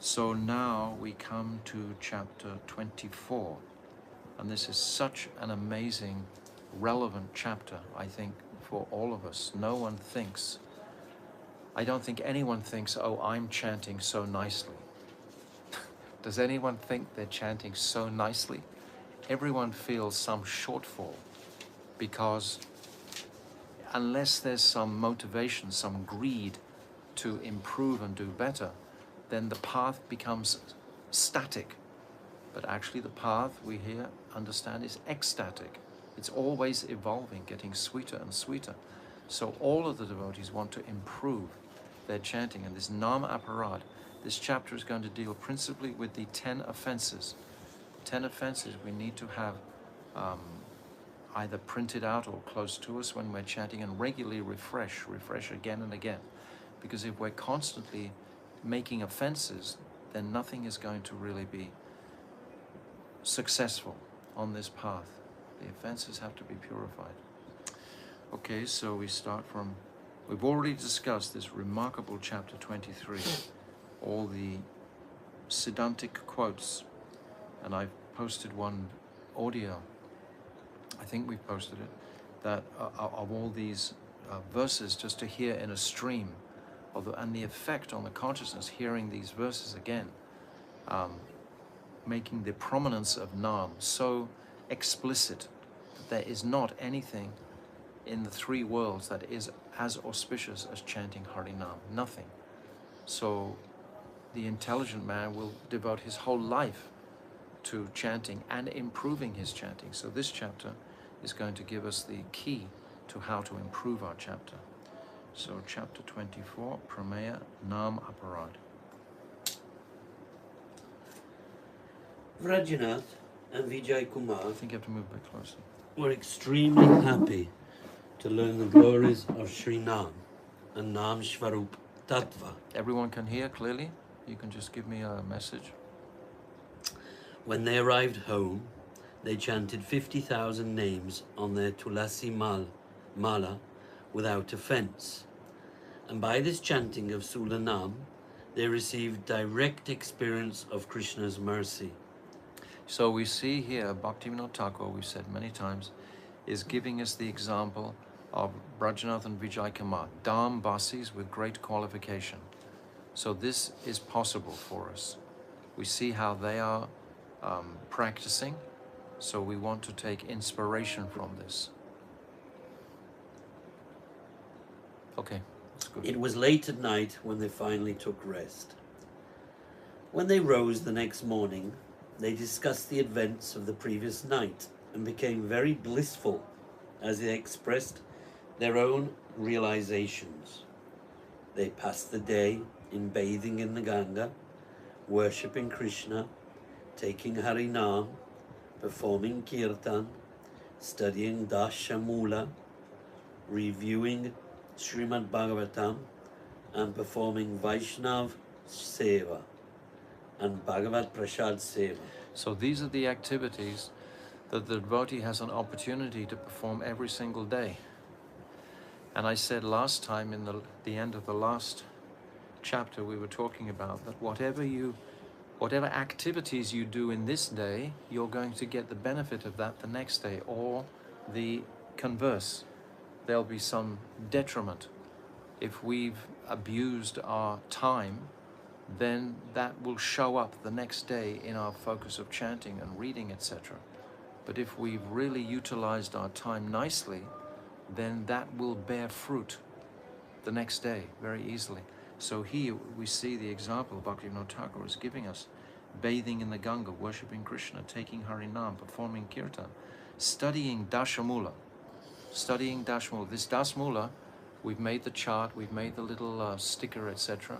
So now we come to chapter 24, and this is such an amazing, relevant chapter, I think, for all of us. I don't think anyone thinks, oh, I'm chanting so nicely. Does anyone think they're chanting so nicely? Everyone feels some shortfall because unless there's some motivation, some greed to improve and do better, then the path becomes static. But actually the path, we here understand, is ecstatic. It's always evolving, getting sweeter and sweeter. So all of the devotees want to improve their chanting. And this Nam Aparad, this chapter is going to deal principally with the 10 offenses. 10 offenses we need to have either printed out or close to us when we're chanting, and regularly refresh again and again. Because if we're constantly making offenses, then nothing is going to really be successful on this path. The offenses have to be purified. Okay, so we start from, we've already discussed this remarkable chapter 23, all the Siddhantic quotes, and I've posted one audio, I think we've posted it, that of all these verses, just to hear in a stream, and the effect on the consciousness, hearing these verses again, making the prominence of Nam so explicit that there is not anything in the three worlds that is as auspicious as chanting Harinam. Nothing. So the intelligent man will devote his whole life to chanting and improving his chanting. So this chapter is going to give us the key to how to improve our chapter. So chapter 24, Prameya Nam Aparad. Vrajanath and Vijay Kumar I think you have to move a bit closer. were extremely happy to learn the glories of Sri Nam and Nam Shvarup Tattva. Everyone can hear clearly? You can just give me a message. When they arrived home, they chanted 50,000 names on their Tulasi Mala without offense. And by this chanting of Sulanam, they received direct experience of Krishna's mercy. So we see here, Bhaktivinoda Thakur, we've said many times, is giving us the example of Brajanath and Vijay Kumar, Dham Basis with great qualification. So this is possible for us. We see how they are practicing, so we want to take inspiration from this. Okay, that's good. It was late at night when they finally took rest. When they rose the next morning, they discussed the events of the previous night and became very blissful as they expressed their own realizations. They passed the day in bathing in the Ganga, worshipping Krishna, taking Harinam, performing Kirtan, studying Dashamula, reviewing Srimad Bhagavatam, and performing Vaishnav Seva and Bhagavad Prasad Seva. So these are the activities that the devotee has an opportunity to perform every single day. And I said last time in the end of the last chapter we were talking about that whatever activities you do in this day, you're going to get the benefit of that the next day, or the converse. There'll be some detriment. If we've abused our time, then that will show up the next day in our focus of chanting and reading, etc. But if we've really utilized our time nicely, then that will bear fruit the next day very easily. So here we see the example Bhaktivinoda Thakur is giving us. Bathing in the Ganga, worshipping Krishna, taking Harinam, performing Kirtan, studying Dashamula. This Dasmula, we've made the chart, we've made the little sticker, etc.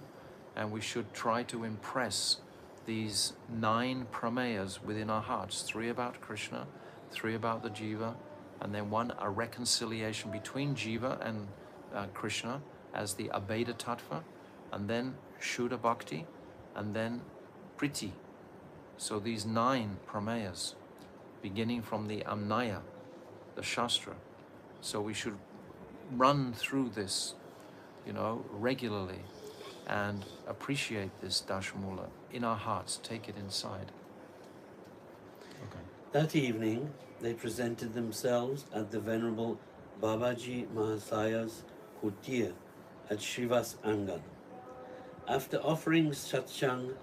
And we should try to impress these 9 prameyas within our hearts. 3 about Krishna, 3 about the Jiva, and then 1 a reconciliation between Jiva and Krishna as the Abheda Tattva, and then Shuddha Bhakti, and then Priti. So these 9 prameyas, beginning from the Amnaya, the Shastra. So we should run through this, regularly, and appreciate this Dashmula in our hearts, take it inside. Okay. That evening, they presented themselves at the Venerable Babaji Mahasaya's kutir at Srivas Angan. After offering satsang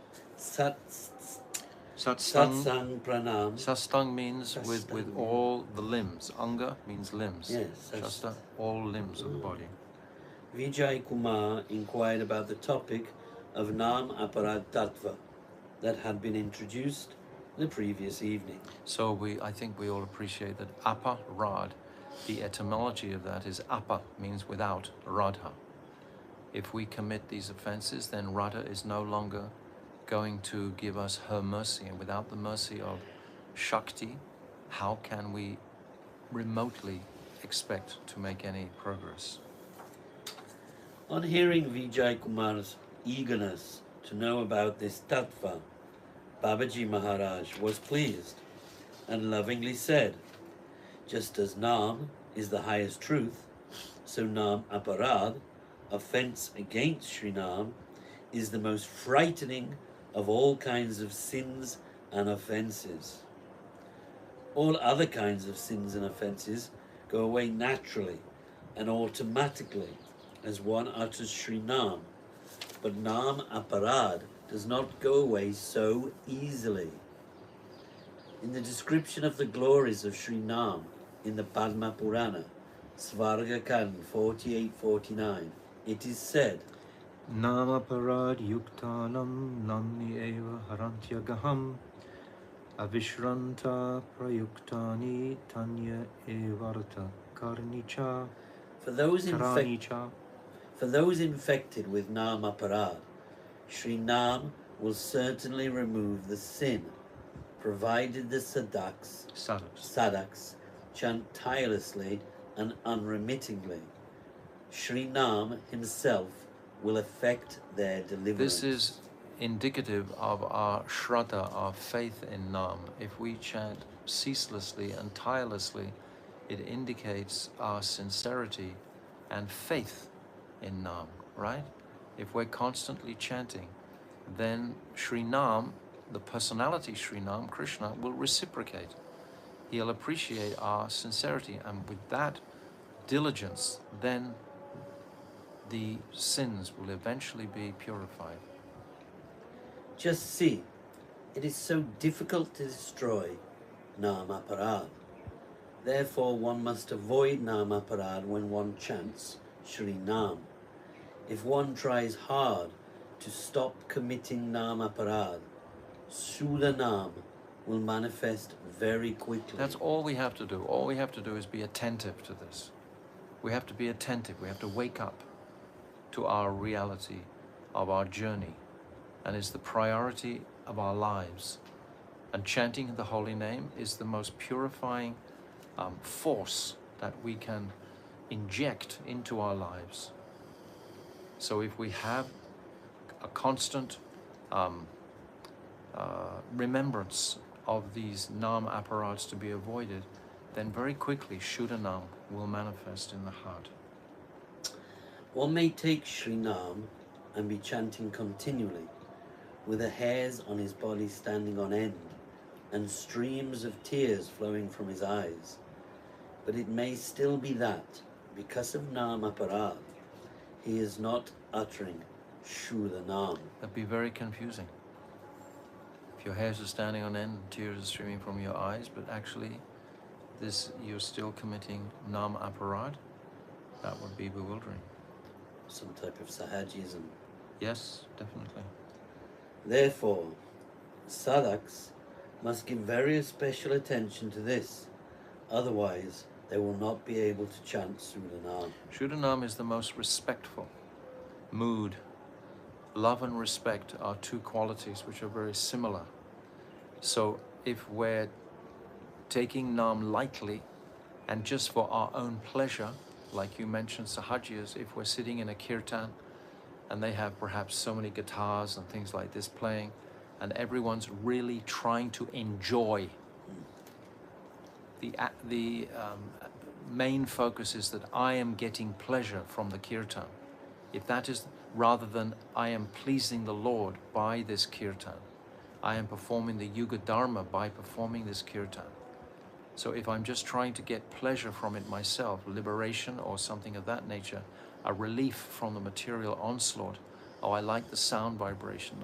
pranam, Sastang means with Sastang, all the limbs. Anga means limbs. Yes, Shasta, all limbs of the body. Vijay Kumar inquired about the topic of Nam Aparad Tattva that had been introduced the previous evening. So I think we all appreciate that apa, rad, the etymology of that is apa, means without, radha. If we commit these offenses, then Radha is no longer going to give us her mercy. And without the mercy of Shakti, how can we remotely expect to make any progress? On hearing Vijay Kumar's eagerness to know about this tattva, Babaji Maharaj was pleased and lovingly said, just as Nam is the highest truth, so Nam Aparad, offense against Sri Nam, is the most frightening of all kinds of sins and offenses. All other kinds of sins and offenses go away naturally and automatically as one utters Sri Nam, but Nam Aparad does not go away so easily. In the description of the glories of Sri Nam in the Padma Purana, Svarga Kand 48-49, it is said, Nama parad yuktanam namni eva harantyagaham avishranta prayuktani tanya evarta karnicha for those karanicha. infected with Nam Aparad, Sri Nam will certainly remove the sin, provided the sadhaks chant tirelessly and unremittingly. Sri Nam himself will effect their deliverance. This is indicative of our shraddha, our faith in Nam. If we chant ceaselessly and tirelessly, it indicates our sincerity and faith in Nam, right? If we're constantly chanting, then Sri Nam, the personality Sri Nam, Krishna, will reciprocate. He'll appreciate our sincerity, and with that diligence, then the sins will eventually be purified. Just see, it is so difficult to destroy Nam Aparad. Therefore, one must avoid Nam Aparad when one chants Sri Nam. If one tries hard to stop committing Nam Aparad, Sudha Nam will manifest very quickly. That's all we have to do. All we have to do is be attentive to this. We have to be attentive. We have to wake up to our reality of our journey, and it's the priority of our lives. And chanting the holy name is the most purifying force that we can inject into our lives. So if we have a constant remembrance of these Nam Aparads to be avoided, then very quickly Shuddha Nam will manifest in the heart. One may take Sri Nam and be chanting continually, with the hairs on his body standing on end and streams of tears flowing from his eyes. But it may still be that, because of Nam Aparad, he is not uttering Shuddha Nam. That'd be very confusing. If your hairs are standing on end and tears are streaming from your eyes, but actually you're still committing Nam Aparad, that would be bewildering. Some type of Sahajism. Yes, definitely. Therefore, sadhaks must give very special attention to this, otherwise they will not be able to chant Shuddha Nam. Shuddha Nam is the most respectful mood. Love and respect are two qualities which are very similar. So if we're taking Nam lightly and just for our own pleasure, like you mentioned, Sahajiyas, if we're sitting in a kirtan and they have perhaps so many guitars and things like this playing, and everyone's really trying to enjoy, the main focus is that I am getting pleasure from the kirtan. if that is rather than I am pleasing the Lord by this kirtan, I am performing the Yuga Dharma by performing this kirtan. So if I'm just trying to get pleasure from it myself, liberation or something of that nature, a relief from the material onslaught, oh, I like the sound vibration,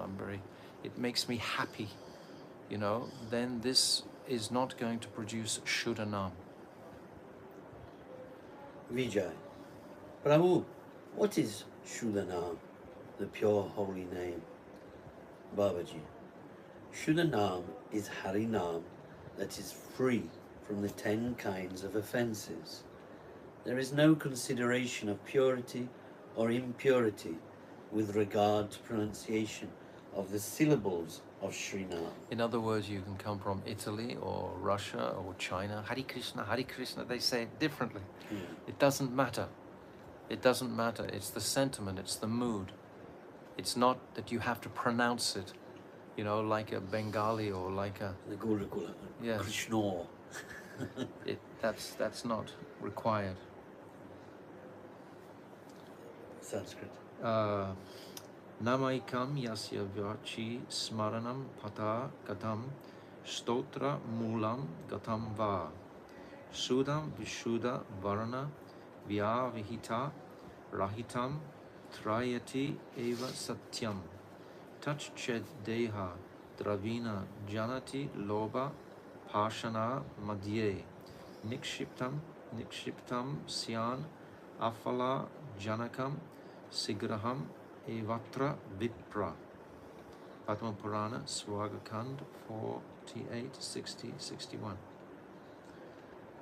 it makes me happy, you know, then this is not going to produce Shuddhanam. Vijay. Prabhu, what is Shuddhanam, the pure holy name? Babaji. Shuddhanam is Harinam that is free from the 10 kinds of offences. There is no consideration of purity or impurity with regard to pronunciation of the syllables of Srinam. In other words, you can come from Italy or Russia or China, Hare Krishna, they say it differently. Yeah. It doesn't matter. It doesn't matter. It's the sentiment, it's the mood. It's not that you have to pronounce it, you know, like a Bengali or like a... The Gurukula, Yes. Krishna. That's not required. Sanskrit. Namaikam yasya vachi smaranam pata gatam stotra mulam gatam va sudam vishuddha varana vyavihita rahitam trayati eva satyam touch ched deha dravina janati loba pashana madhye nikshiptam syan afala janakam sigraham evatra vipra. Padma Purana, Swagakand 48, 60, 61.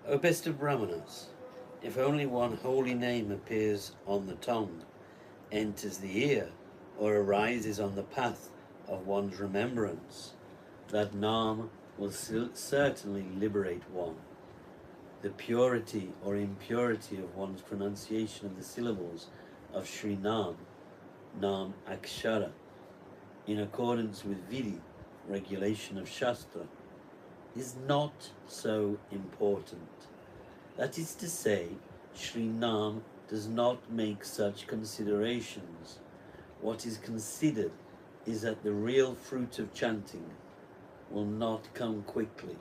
O best of Brahmanas, if only one holy name appears on the tongue, enters the ear, or arises on the path of one's remembrance, that Nam will certainly liberate one. The purity or impurity of one's pronunciation of the syllables of Sri Nam, Nam Akshara, in accordance with Vidi, regulation of Shastra, is not so important. That is to say, Sri Nam does not make such considerations. What is considered is that the real fruit of chanting will not come quickly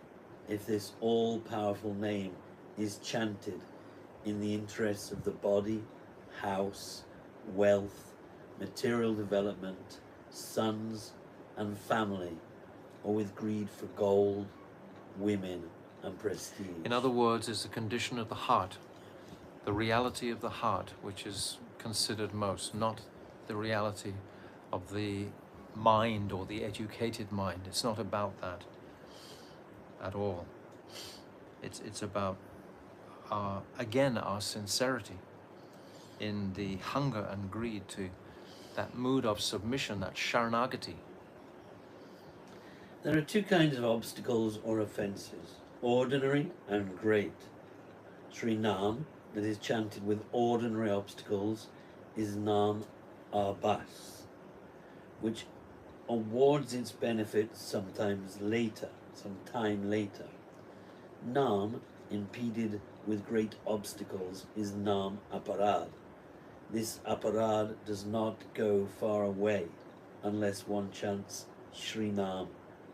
if this all-powerful name is chanted in the interests of the body, house, wealth, material development, sons and family, or with greed for gold, women and prestige. In other words, it's the condition of the heart, the reality of the heart, which is considered most, not the reality of the mind or the educated mind. It's not about that at all. It's about, again, our sincerity in the hunger and greed to that mood of submission, that sharanagati. There are two kinds of obstacles or offences, ordinary and great. Sri Nam, that is chanted with ordinary obstacles, is Nam Abas, which awards its benefits some time later. Nam, impeded with great obstacles, is Nam Aparad. This Aparad does not go far away unless one chants Sri Nam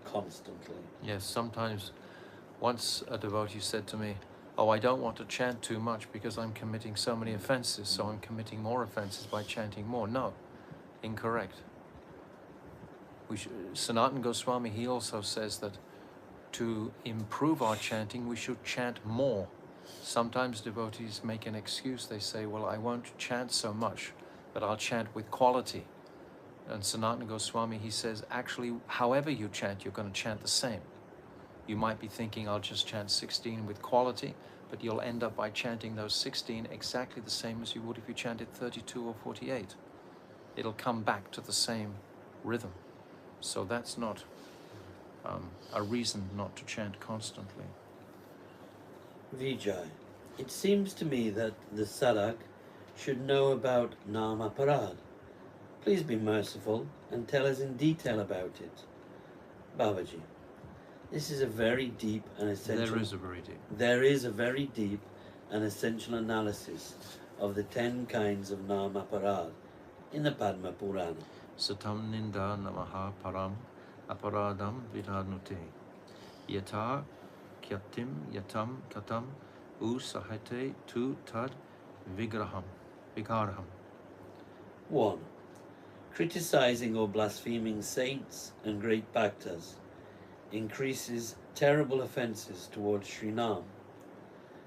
constantly. Yes, sometimes, once a devotee said to me, oh, I don't want to chant too much because I'm committing so many offenses, so I'm committing more offenses by chanting more. No, incorrect. Sanatana Goswami, he also says that to improve our chanting, we should chant more. Sometimes devotees make an excuse. They say, well, I won't chant so much, but I'll chant with quality. And Sanatana Goswami, he says, actually, however you chant, you're going to chant the same. You might be thinking, I'll just chant 16 with quality, but you'll end up by chanting those 16 exactly the same as you would if you chanted 32 or 48. It'll come back to the same rhythm. So that's not a reason not to chant constantly. Vijay, it seems to me that the sadhak should know about Nam Aparad. Please be merciful and tell us in detail about it. Babaji, this is a very deep and essential... There is a very deep. There is a very deep and essential analysis of the 10 kinds of Nam Aparad in the Padma Purana. Satam Ninda Namaha Param Aparadam Vidhanute. Yata Kyatim Yatam Katam Usahate Tu Tad Vigraham. 1. Criticizing or blaspheming saints and great bhaktas increases terrible offences towards Srinam.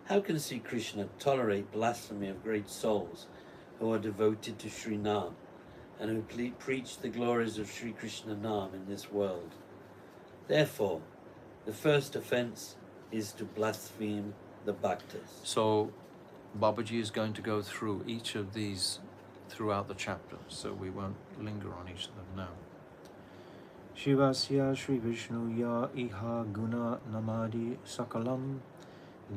How can Sri Krishna tolerate blasphemy of great souls who are devoted to Srinam and who preach the glories of Sri Krishna Nam in this world? Therefore, the first offence is to blaspheme the bhaktas. So Babaji is going to go through each of these throughout the chapter, so we won't linger on each of them now. Shivasya Shri Vishnu Ya Iha Guna Namadi Sakalam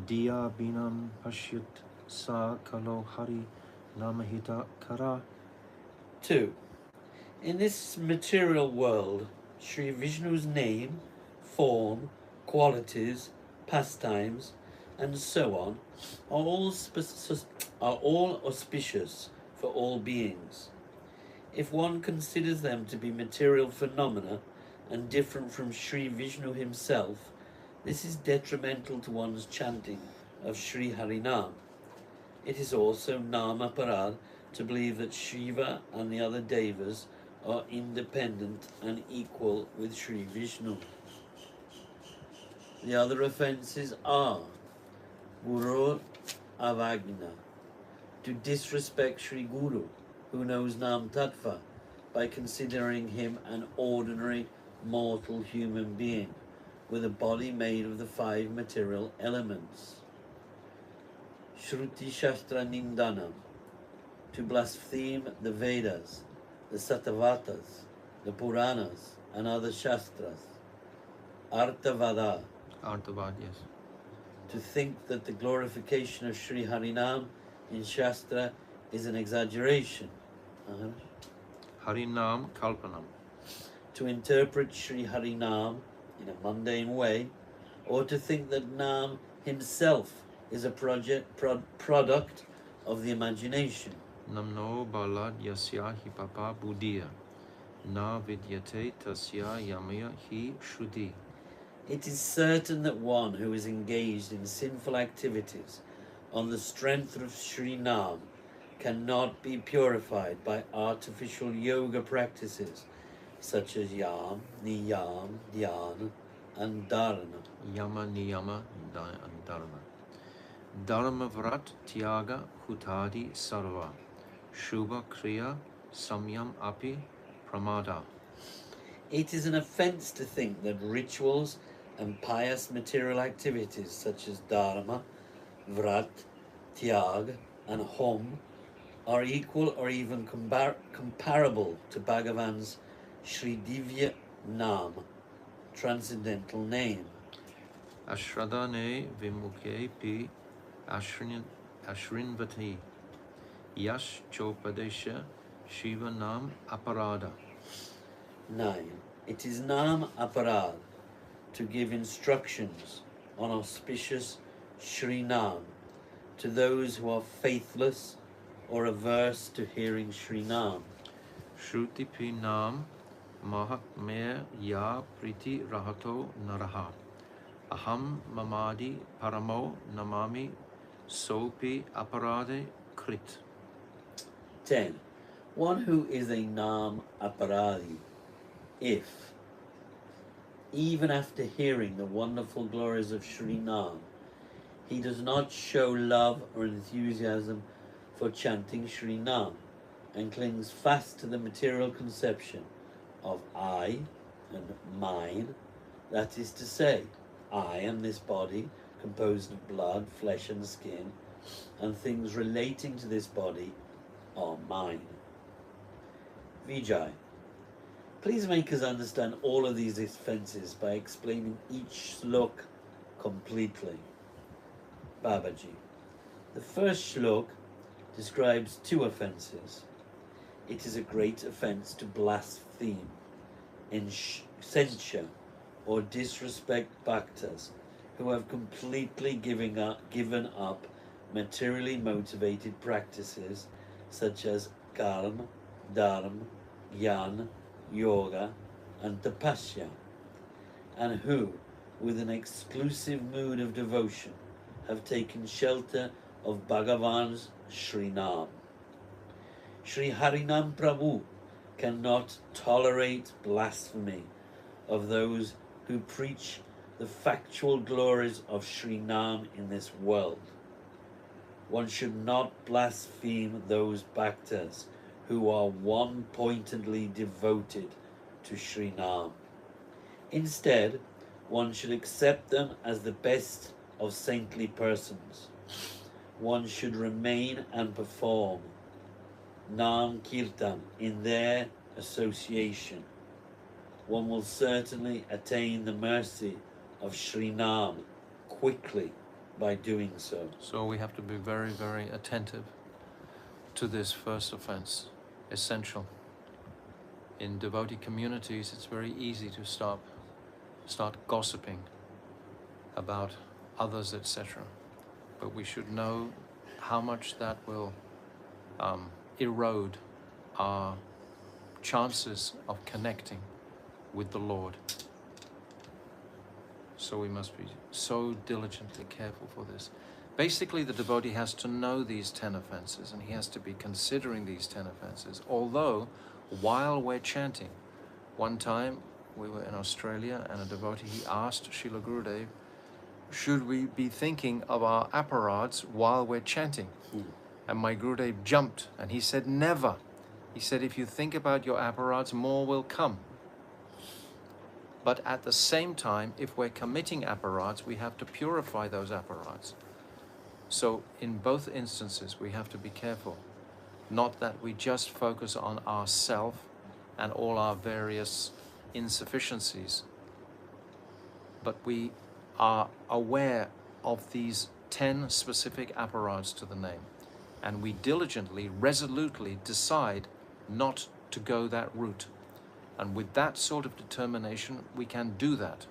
Diya Binam Pashyut Sa Kalo Hari Namahita Kara. 2. In this material world, Sri Vishnu's name, form, qualities, pastimes, and so on are all auspicious for all beings. If one considers them to be material phenomena and different from Sri Vishnu himself, this is detrimental to one's chanting of Sri Harinam. It is also Nama Parad to believe that Shiva and the other Devas are independent and equal with Sri Vishnu. The other offences are Guru Avagna, to disrespect Sri Guru, who knows Nam Tattva, by considering him an ordinary mortal human being with a body made of the 5 material elements. Shruti Shastra Nindanam, to blaspheme the Vedas, the Satavatas, the Puranas, and other Shastras. Artavada, Yes. to think that the glorification of Sri Harinam in Shastra is an exaggeration. Harinam Kalpanam. To interpret Sri Harinam in a mundane way, or to think that Nam himself is a product of the imagination. Namno Balad Yasya Hi Papa Buddhiya Na Vidyate Tasya Yamaya Hi Shuddhi. It is certain that one who is engaged in sinful activities on the strength of Sri Nam cannot be purified by artificial yoga practices such as Yam, Niyam, Dhyana, and Dharana. Yama Niyama and Dharma. Dharma Vrat Tyaga Hutadi Sarva. Shubha Kriya Samyam Api Pramada. It is an offense to think that rituals and pious material activities such as Dharma, Vrat, Tyag, and Hom are equal or even comparable to Bhagavan's Sri Divya Nam, transcendental name. Ashradane Vimukhe Pi Ashrinvati Yash Chopadesha Shiva Nam Aparada. 9. It is Nam Aparad to give instructions on auspicious Sri Nam to those who are faithless or averse to hearing Sri Nam. Shruti Pi Nam Mahatmya Ya Priti Rahato Naraha. Aham Mamadi Paramo Namami Sopi Aparade Krit. 10. One who is a Nam Aparadi, if, even after hearing the wonderful glories of Sri Nam, he does not show love or enthusiasm for chanting Sri Nam and clings fast to the material conception of I and mine, that is to say, I am this body composed of blood, flesh and skin, and things relating to this body are mine. Vijay, please make us understand all of these offences by explaining each slok completely. Babaji, the first shlok describes 2 offences. It is a great offence to blaspheme, censure, or disrespect bhaktas who have completely given up materially motivated practices such as karma, Dharma, Jnana, Yoga, and Tapasya, and who, with an exclusive mood of devotion, have taken shelter of Bhagavan's Sri Nam. Sri Harinam Prabhu cannot tolerate blasphemy of those who preach the factual glories of Sri Nam in this world. One should not blaspheme those bhaktas who are one-pointedly devoted to Sri Nam. Instead, one should accept them as the best of saintly persons. One should remain and perform Nam Kirtan in their association. One will certainly attain the mercy of Sri Nam quickly by doing so. So we have to be very, very attentive to this first offense. Essential. In devotee communities, it's very easy to start gossiping about others, etc. But we should know how much that will erode our chances of connecting with the Lord. So we must be so diligently careful for this. Basically, the devotee has to know these 10 offenses, and he has to be considering these 10 offenses. Although, while we're chanting, one time we were in Australia, and a devotee, he asked Srila Gurudev, should we be thinking of our apparats while we're chanting? And my Gurudev jumped, and he said, never. He said, if you think about your apparats, more will come. But at the same time, if we're committing apparats, we have to purify those apparats. So in both instances, we have to be careful. Not that we just focus on ourself and all our various insufficiencies, but we are aware of these 10 specific apparats to the name. And we diligently, resolutely decide not to go that route. And with that sort of determination, we can do that.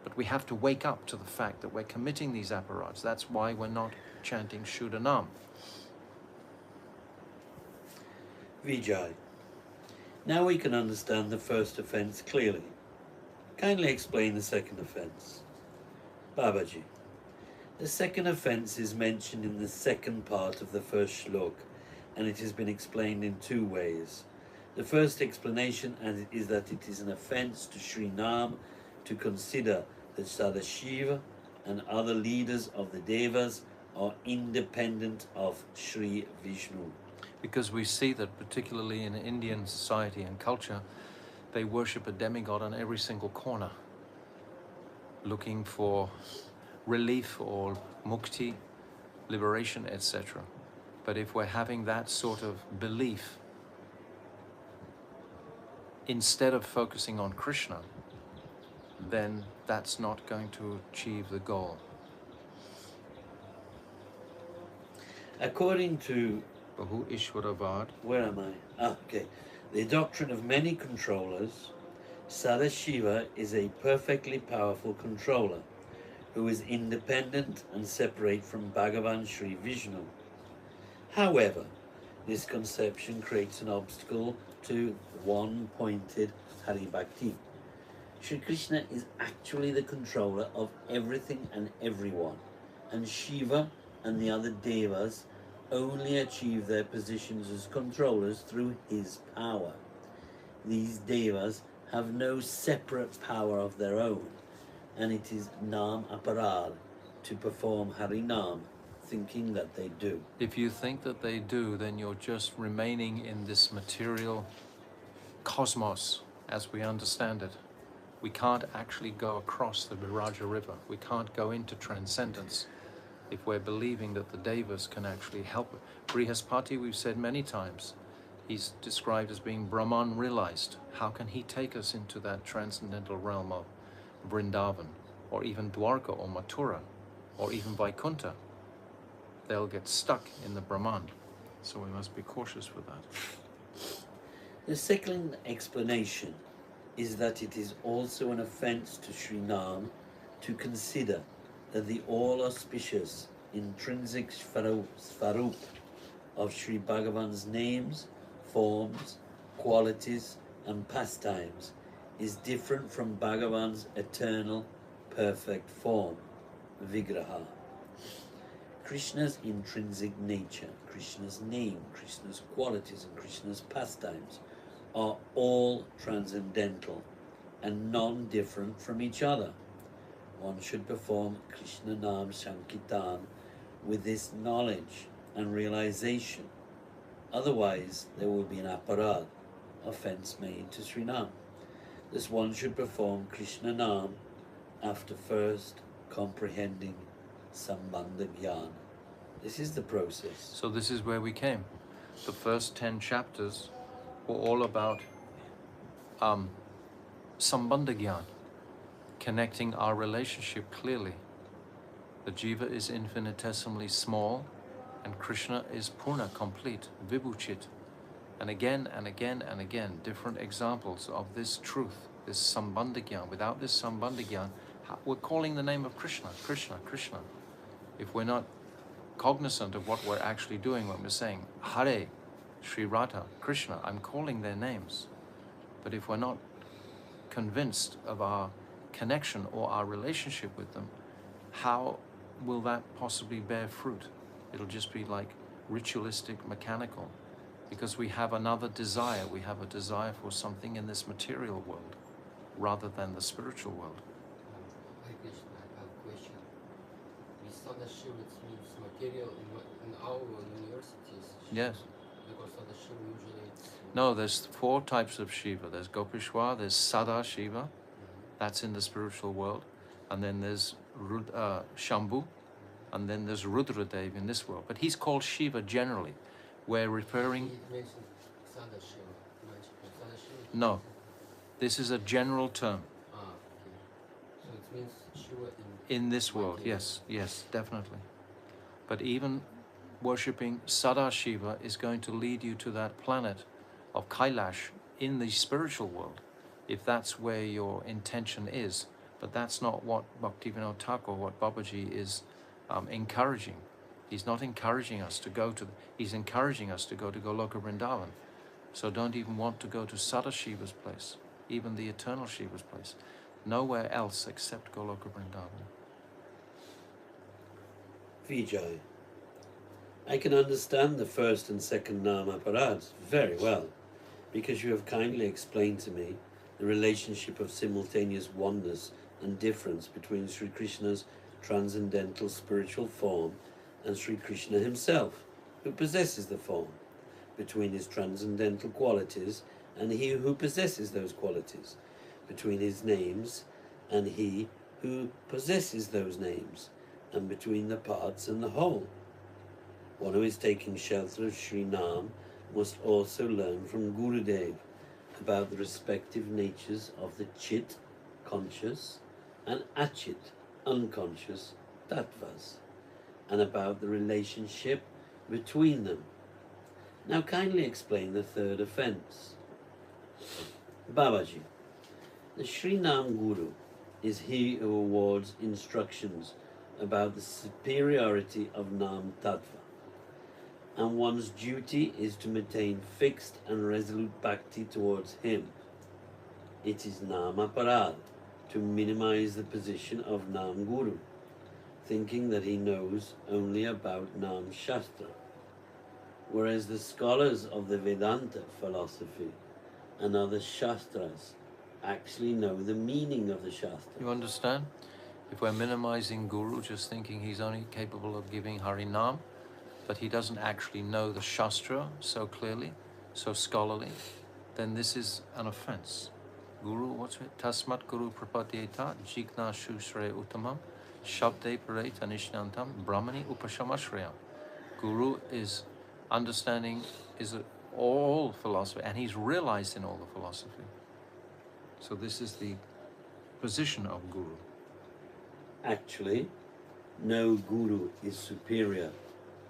But we have to wake up to the fact that we're committing these apparats. That's why we're not chanting Shuddha Nam. Vijay. Now we can understand the first offense clearly. Kindly explain the second offense. Babaji. The second offense is mentioned in the second part of the first shlok, and it has been explained in 2 ways. The first explanation is that it is an offense to Sri Nam to consider that Sadashiva and other leaders of the Devas are independent of Sri Vishnu. Because we see that particularly in Indian society and culture, they worship a demigod on every single corner, looking for relief or mukti, liberation, etc. But if we're having that sort of belief, instead of focusing on Krishna, then that's not going to achieve the goal. According to Bahu Ishwaravad, where am I? Okay. The doctrine of many controllers, Sadashiva is a perfectly powerful controller who is independent and separate from Bhagavan Sri Vishnu. However, this conception creates an obstacle to one-pointed Hari Bhakti. Sri Krishna is actually the controller of everything and everyone, and Shiva and the other Devas only achieve their positions as controllers through his power. These Devas have no separate power of their own, and it is Nam Aparad to perform Hari Nam, thinking that they do. if you think that they do, then you're just remaining in this material cosmos as we understand it. We can't actually go across the Viraja River. We can't go into transcendence if we're believing that the Devas can actually help it. Brihaspati, we've said many times, he's described as being Brahman realized. How can he take us into that transcendental realm of Vrindavan, or even Dwarka or Mathura, or even Vaikuntha? They'll get stuck in the Brahman. So we must be cautious with that. The second explanation is that it is also an offense to Sri Nam to consider that the all-auspicious intrinsic Svarup of Sri Bhagavan's names, forms, qualities, and pastimes is different from Bhagavan's eternal, perfect form, Vigraha. Krishna's intrinsic nature, Krishna's name, Krishna's qualities, and Krishna's pastimes are all transcendental and non-different from each other. One should perform Krishna Nam Sankirtan with this knowledge and realization. Otherwise, there will be an aparad, offense made to Srinam. Thus one should perform Krishna Nam after first comprehending Sambandha Gyan. This is the process. So this is where we came. The first 10 chapters were all about Sambandha Gyan, connecting our relationship clearly. The jiva is infinitesimally small, and Krishna is Purna, complete, Vibhuchit. And again and again and again, different examples of this truth, this Sambandha Gyan. Without this Sambandha Gyan, we're calling the name of Krishna, Krishna, Krishna. If we're not cognizant of what we're actually doing when we're saying, Hare, Sri Radha, Krishna, I'm calling their names. But if we're not convinced of our connection or our relationship with them, how will that possibly bear fruit? It'll just be like ritualistic, mechanical, because we have another desire. We have a desire for something in this material world rather than the spiritual world. Hare Krishna, I have a question. We Sadashiv, it means material in our universities. Yes. Because Sadashiv usually it's... No, there's 4 types of Shiva. There's Gopishwa, there's Sada Shiva, that's in the spiritual world, and then there's Shambhu, and then there's Rudradev in this world. But he's called Shiva generally. We're referring... It mentioned Sadashiv. Sadashiv? No, this is a general term. Ah, okay. So it means Shiva In this world, material. yes, yes, definitely. But even worshipping Sada Shiva is going to lead you to that planet of Kailash in the spiritual world, if that's where your intention is. But that's not what Bhaktivinoda Thakur, what Babaji is encouraging. He's not encouraging us to go to, he's encouraging us to go to Goloka Vrindavan. So don't even want to go to Sada Shiva's place, even the eternal Shiva's place. Nowhere else except Goloka Vrindavan. Vijay, I can understand the first and second Nama Parads very well, because you have kindly explained to me the relationship of simultaneous oneness and difference between Sri Krishna's transcendental spiritual form and Sri Krishna himself, who possesses the form, between his transcendental qualities and he who possesses those qualities, between his names and he who possesses those names, and between the parts and the whole. One who is taking shelter of Sri Nam must also learn from Gurudev about the respective natures of the Chit, conscious, and Achit, unconscious, tattvas, and about the relationship between them. Now kindly explain the third offense. Babaji, the Sri Nam Guru is he who awards instructions about the superiority of Nam Tattva, and one's duty is to maintain fixed and resolute bhakti towards him. It is Nama Parad to minimize the position of Nam Guru, thinking that he knows only about Nam Shastra, whereas the scholars of the Vedanta philosophy and other Shastras actually know the meaning of the Shastra. You understand? If we're minimizing Guru, just thinking he's only capable of giving Harinam, but he doesn't actually know the Shastra so clearly, so scholarly, then this is an offense. Guru, what's it? Tasmat Guru Prapadyeta Jigna Shusre Uttamam Shabde Pareta Nishnantam Brahmani Upashamashraya. Guru is understanding, is all philosophy, and he's realized in all the philosophy. So this is the position of Guru. Actually, no Guru is superior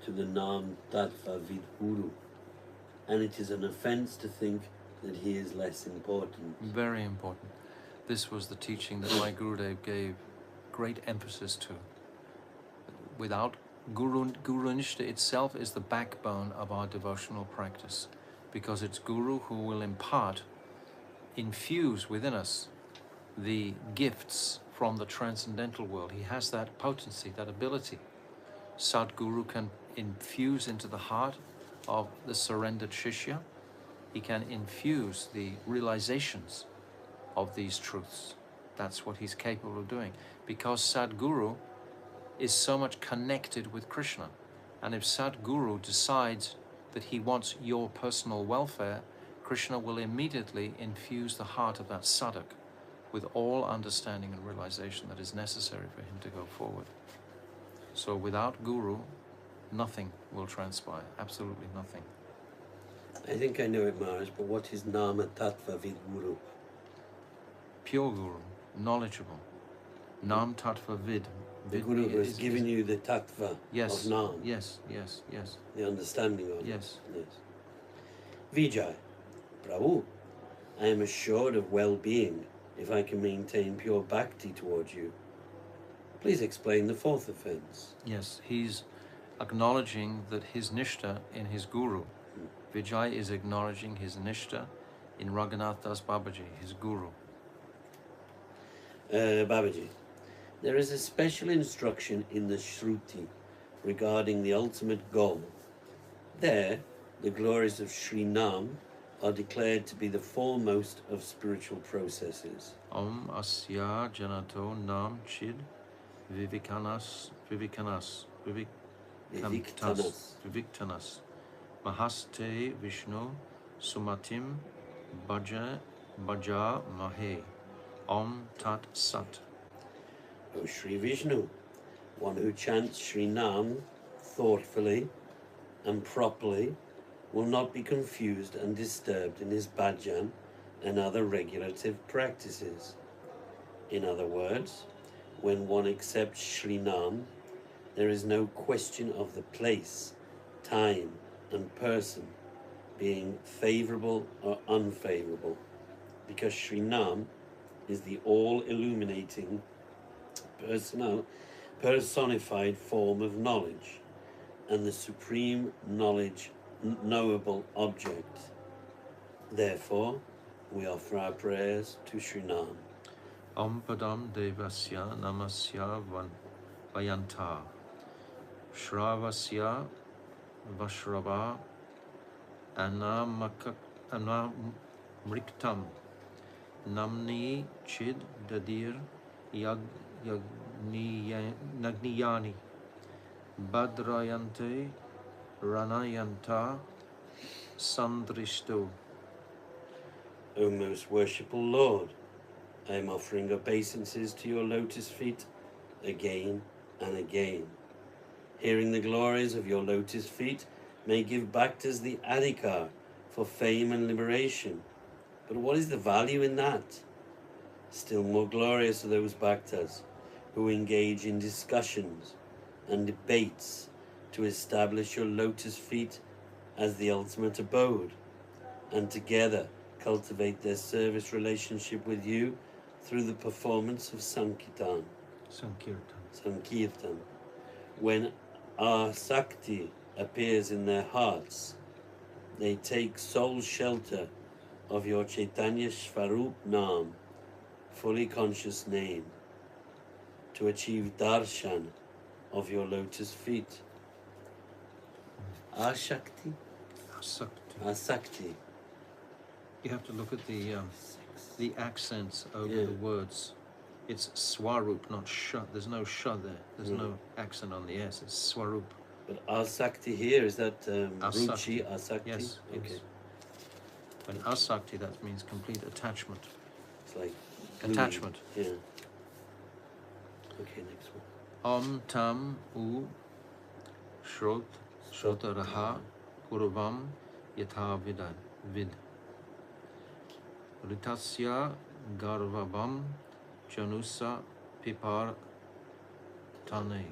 to the Nam Tattva Vid Guru, and it is an offense to think that he is less important. Very important. This was the teaching that my Gurudev gave great emphasis to. Without Guru Nishta itself is the backbone of our devotional practice, because it's Guru who will infuse within us the gifts from the transcendental world. He has that potency, that ability. Sadguru can infuse into the heart of the surrendered Shishya. He can infuse the realizations of these truths. That's what he's capable of doing. Because Sadguru is so much connected with Krishna. And if Sadguru decides that he wants your personal welfare, Krishna will immediately infuse the heart of that sadhak with all understanding and realization that is necessary for him to go forward. So without Guru, nothing will transpire, absolutely nothing. I think I know it, Maharaj, but what is Nama Tattva Vid Guru? Pure Guru, knowledgeable. Nam Tattva Vid. The Guru who has given you the Tattva yes, of Nam. Yes, yes, yes. The understanding of yes. it. Yes. Vijay, Prabhu, I am assured of well-being if I can maintain pure bhakti towards you. Please explain the fourth offense. Yes, he's acknowledging that his nishta in his Guru. Vijay is acknowledging his nishta in Raghunath Das Babaji, his Guru. Babaji, there is a special instruction in the Shruti regarding the ultimate goal. There, the glories of Sri Nam are declared to be the foremost of spiritual processes. Om Asya Janato Nam Chid Viviktanas Mahaste Vishnu Sumatim Bhaja Mahe Om Tat Sat. O Sri Vishnu, one who chants Sri Nam thoughtfully and properly will not be confused and disturbed in his bhajan and other regulative practices. In other words, when one accepts Sri Nam, there is no question of the place, time, and person being favorable or unfavorable, because Sri Nam is the all-illuminating personified form of knowledge and the supreme knowable object. Therefore, we offer our prayers to Sri Nam. Om Padam Devasya Namasya Vayanta Shravasya Vashrava Anamriktam Namni Chid Dadir Nagniyani Badrayante Ranayanta Sandrishto. O most worshipful Lord, I am offering obeisances to your lotus feet again and again. Hearing the glories of your lotus feet may give bhaktas the adhikar for fame and liberation. But what is the value in that? Still more glorious are those bhaktas who engage in discussions and debates to establish your lotus feet as the ultimate abode, and together cultivate their service relationship with you through the performance of Sankirtan. When our Sakti appears in their hearts, they take sole shelter of your Chaitanya Svarup Nam, fully conscious name, to achieve darshan of your lotus feet. Asakti? Asakti. You have to look at the accents over the words. It's Swarup, not Sha. There's no Sha there. There's no accent on the S. It's Swarup. But Asakti here, is that Asakti. Ruchi, Asakti? Yes. Okay. Yes. When Asakti, that means complete attachment. It's like attachment. Yeah. Okay, next one. Om Tam U Shrot Shrotaraha Purvam Yatha Vid Ritasya Garvavam Janusa Pipar Tane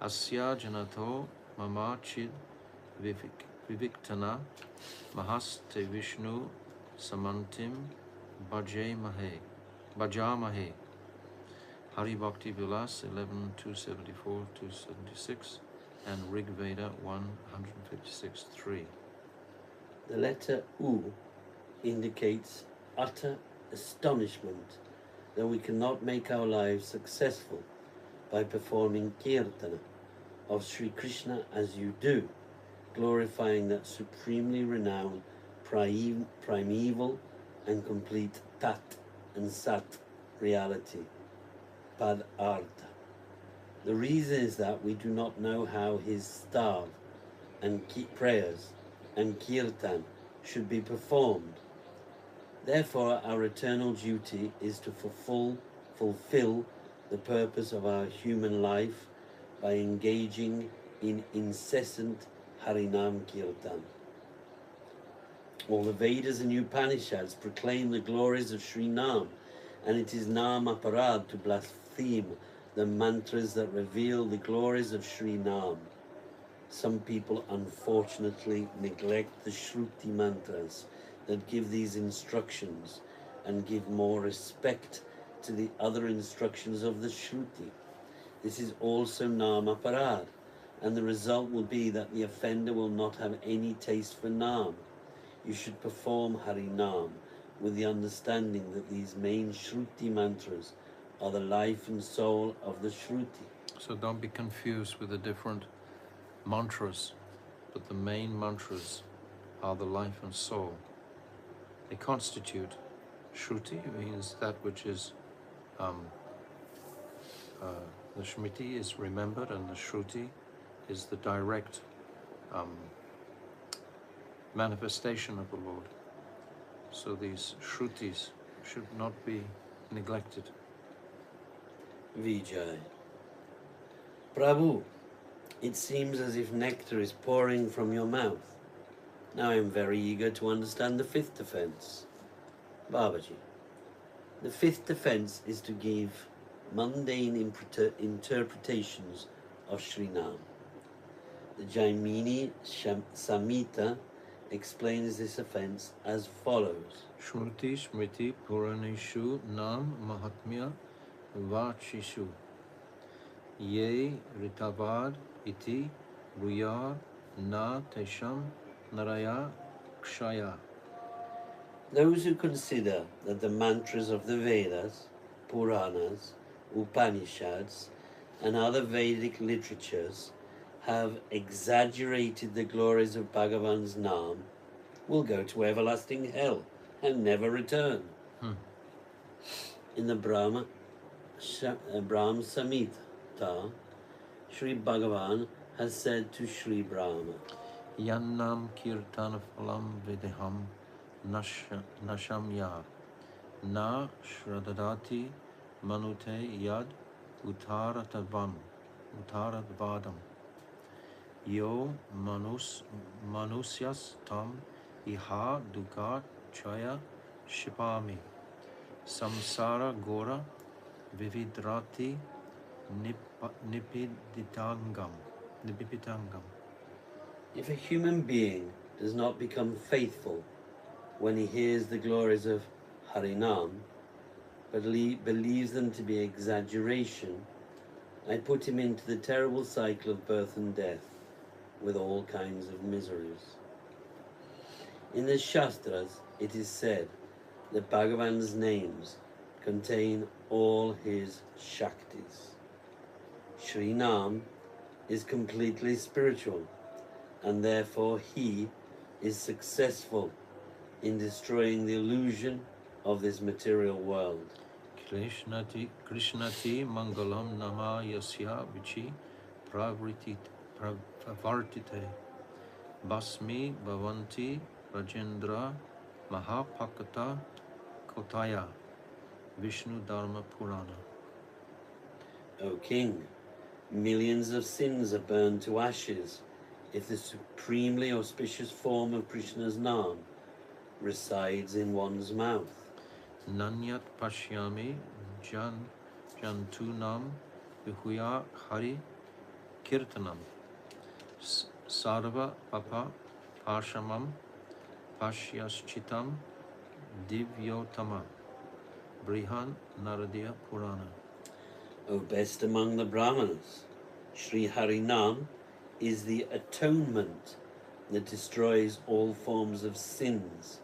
Asya Janato Mama Chid Viviktana Mahaste Vishnu Samantim Bhajamahe. Hari Bhakti Vilas 11.274-276 and Rig Veda 156.3. The letter U indicates utter astonishment that we cannot make our lives successful by performing kirtana of Sri Krishna as you do, glorifying that supremely renowned primeval and complete Tat and Sat reality, Pad Artha. The reason is that we do not know how his stav and prayers and kirtan should be performed. Therefore, our eternal duty is to fulfill the purpose of our human life by engaging in incessant Harinam Kirtan. All the Vedas and Upanishads proclaim the glories of Sri Nam, and it is Nam Aparad to blaspheme the mantras that reveal the glories of Sri Nam. Some people unfortunately neglect the Shruti mantras that give these instructions and give more respect to the other instructions of the Shruti. This is also Nam Aparad, and the result will be that the offender will not have any taste for Nam. You should perform Hari Nam with the understanding that these main Shruti mantras are the life and soul of the Shruti. So don't be confused with the different mantras, but the main mantras are the life and soul. They constitute Shruti, means that which is the Shmriti is remembered, and the Shruti is the direct manifestation of the Lord. So these Shrutis should not be neglected. Vijay. Prabhu, it seems as if nectar is pouring from your mouth. Now I am very eager to understand the fifth defense. Babaji, the fifth defense is to give mundane interpretations of Sri Nam. The Jaimini Samhita explains this offense as follows. Shruti Smriti Puranishu Nam Mahatmya Vachishu Ye Ritavad Iti Ruyar Na Tesham Naraya Kshaya. Those who consider that the mantras of the Vedas, Puranas, Upanishads, and other Vedic literatures have exaggerated the glories of Bhagavan's Nam will go to everlasting hell and never return. In the Brahma Samhita, Sri Bhagavan has said to Sri Brahma, Yannam Kirtana Phalam Videham Nashamya Na Shradadati Manute Yad Uttaradvadam Yo Manusyas Tam Iha Dukat Chaya Shipami Samsara Gora Vividrati Nipiditangam. if a human being does not become faithful when he hears the glories of Harinam, but believes them to be exaggeration, I put him into the terrible cycle of birth and death with all kinds of miseries. In the Shastras, it is said that Bhagavan's names contain all his Shaktis. Sri Nam is completely spiritual, and therefore he is successful in destroying the illusion of this material world. Krishnati Mangalam Nama Yasya Vichi Pravartite Basmi Bhavanti Rajendra Mahapakata Kotaya Vishnu Dharma Purana. O King, millions of sins are burned to ashes if the supremely auspicious form of Krishna's Nam resides in one's mouth. Nanyat Pashyami Jantunam Vihuya Hari Kirtanam Sarva Papa Pashamam Pashyaschitam Divyotama Brihan Naradiya Purana. O best among the Brahmanas, Sri Harinam is the atonement that destroys all forms of sins,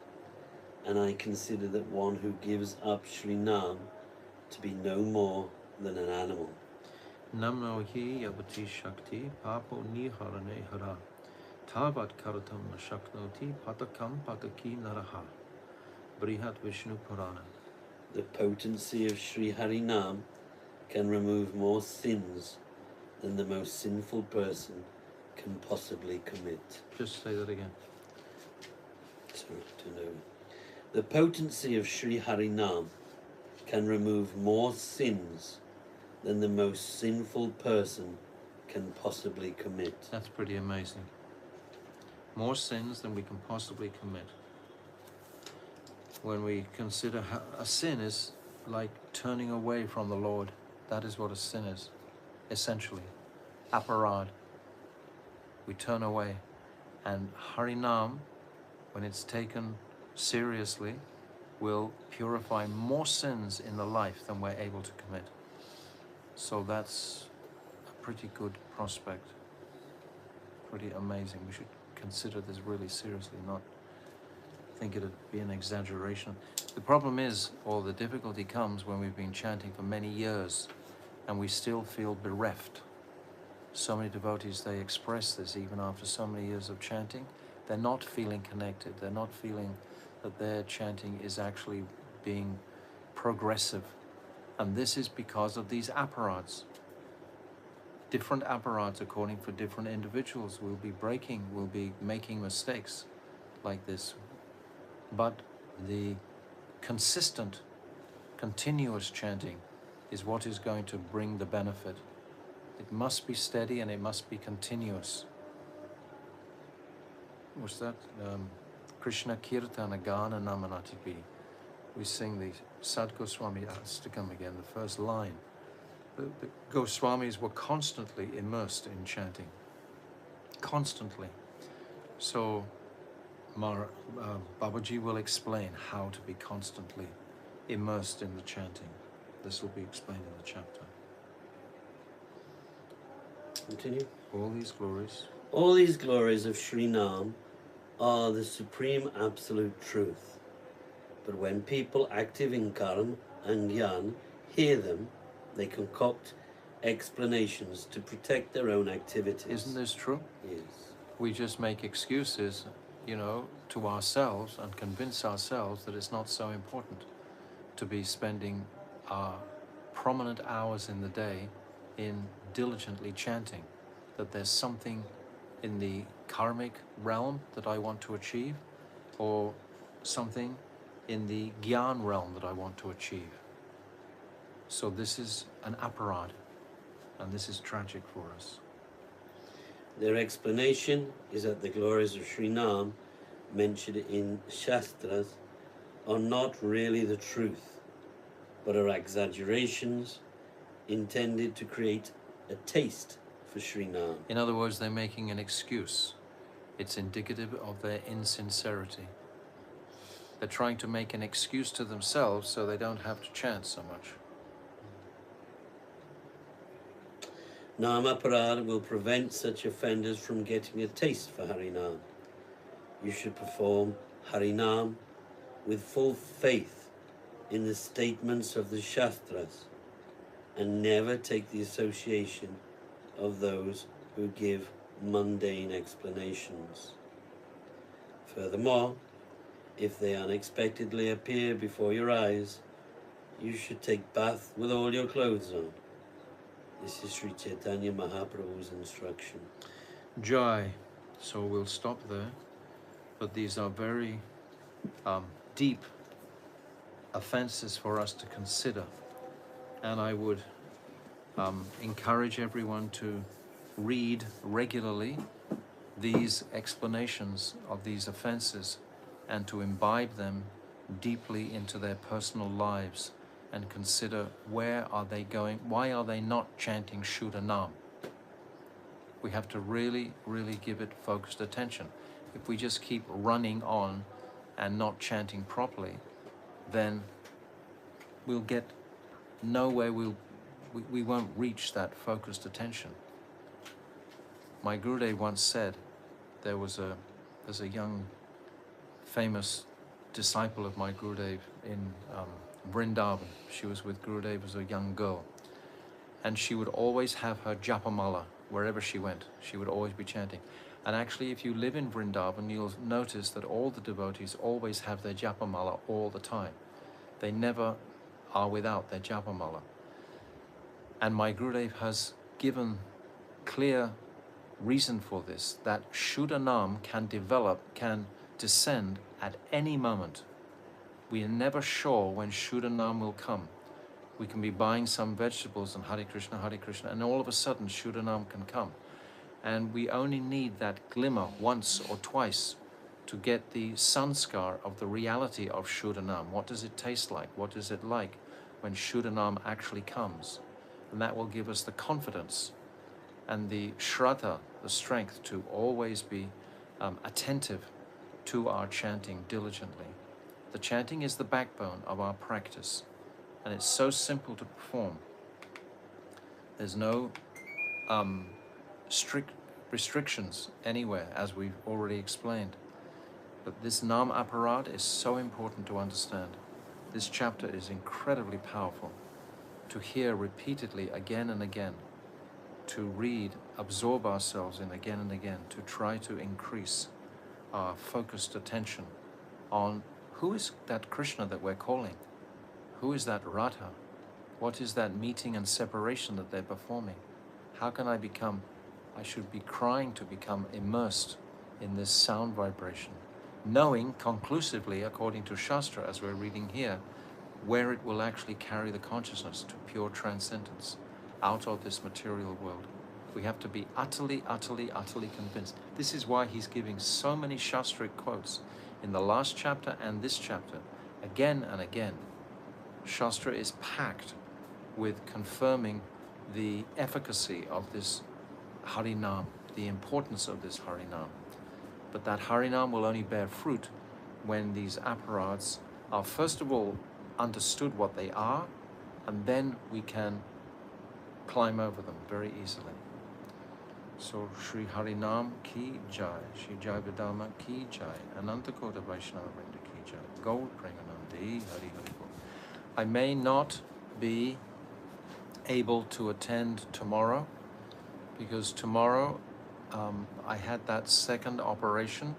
and I consider that one who gives up Sri Nam to be no more than an animal. Namno hi yavati shakti papo niharane hara. Tavat karatam na shaknoti patakam pataki naraha. Brihat Vishnu Purana. The potency of Sri Harinam can remove more sins than the most sinful person can possibly commit. Just say that again. Sorry, to know. The potency of Sri Harinam can remove more sins than the most sinful person can possibly commit. That's pretty amazing. More sins than we can possibly commit. When we consider how a sin is like turning away from the Lord, that is what a sin is, essentially. Aparad. We turn away. And Harinam, when it's taken seriously, will purify more sins in the life than we're able to commit. So that's a pretty good prospect. Pretty amazing. We should consider this really seriously, not think it'd be an exaggeration. The problem is, or the difficulty comes when we've been chanting for many years and we still feel bereft. So many devotees, they express this even after so many years of chanting. They're not feeling connected. They're not feeling that their chanting is actually being progressive. And this is because of these apparatus. Different apparatus according for different individuals will be breaking, will be making mistakes like this. But the consistent, continuous chanting is what is going to bring the benefit. It must be steady and it must be continuous. What's that? Krishna Kirtana Gana Namanatipi. We sing the Sad Goswami Astakam again, the first line. The Goswamis were constantly immersed in chanting. Constantly. So Babaji will explain how to be constantly immersed in the chanting. This will be explained in the chapter. Continue. All these glories. All these glories of Sri Nam are the supreme absolute truth. But when people active in karma and gyan hear them, they concoct explanations to protect their own activities. Isn't this true? Yes. We just make excuses, to ourselves and convince ourselves that it's not so important to be spending our prominent hours in the day in diligently chanting, that there's something in the karmic realm that I want to achieve, or something in the gyan realm that I want to achieve. So this is an aparad, and this is tragic for us. Their explanation is that the glories of Sri Nam mentioned in Shastras are not really the truth, but are exaggerations intended to create a taste for Sri Nam. In other words, they're making an excuse. It's indicative of their insincerity. They're trying to make an excuse to themselves so they don't have to chant so much. Namaparad will prevent such offenders from getting a taste for Harinam. You should perform Harinam with full faith in the statements of the Shastras and never take the association of those who give mundane explanations. Furthermore, if they unexpectedly appear before your eyes, you should take bath with all your clothes on. This is Sri Chaitanya Mahaprabhu's instruction. Jai. So we'll stop there. But these are very deep offenses for us to consider. And I would encourage everyone to read regularly these explanations of these offenses and to imbibe them deeply into their personal lives and consider where are they going, why are they not chanting Shuddha Nam? We have to really, really give it focused attention. If we just keep running on and not chanting properly, then we'll get nowhere, we won't reach that focused attention. My Gurudev once said there was a There's a young, famous disciple of my Gurudev in Vrindavan. She was with Gurudev as a young girl. And she would always have her japamala wherever she went. She would always be chanting. And actually, if you live in Vrindavan, you'll notice that all the devotees always have their japamala all the time. They never are without their japamala. And my Gurudev has given clear reason for this, that Shuddhanam can develop, can descend at any moment. We are never sure when Shuddhanam will come. We can be buying some vegetables and Hare Krishna, and all of a sudden Shuddhanam can come. And we only need that glimmer once or twice to get the sanskar of the reality of Shuddhanam. What does it taste like? What is it like when Shuddhanam actually comes? And that will give us the confidence and the shraddha, the strength to always be attentive to our chanting diligently. The chanting is the backbone of our practice, and it's so simple to perform. There's no strict restrictions anywhere, as we've already explained. But this Nam Aparad is so important to understand. This chapter is incredibly powerful to hear repeatedly again and again, to read, absorb ourselves in again and again, to try to increase our focused attention on who is that Krishna that we're calling? Who is that Radha? What is that meeting and separation that they're performing? How can I should be trying to become immersed in this sound vibration, knowing conclusively, according to Shastra, as we're reading here, where it will actually carry the consciousness to pure transcendence out of this material world. We have to be utterly, utterly, utterly convinced. This is why he's giving so many Shastric quotes in the last chapter and this chapter, again and again. Shastra is packed with confirming the efficacy of this Harinam, the importance of this Harinam. But that Harinam will only bear fruit when these apparatus are first of all understood what they are, and then we can climb over them very easily. So Sri Harinam ki jai, Sri Jai Vidama ki jai, Ananta Kota Vaishnava Vrinda ki jai, Gaur Premanande Hari Hari Bol. I may not be able to attend tomorrow, because tomorrow I had that second operation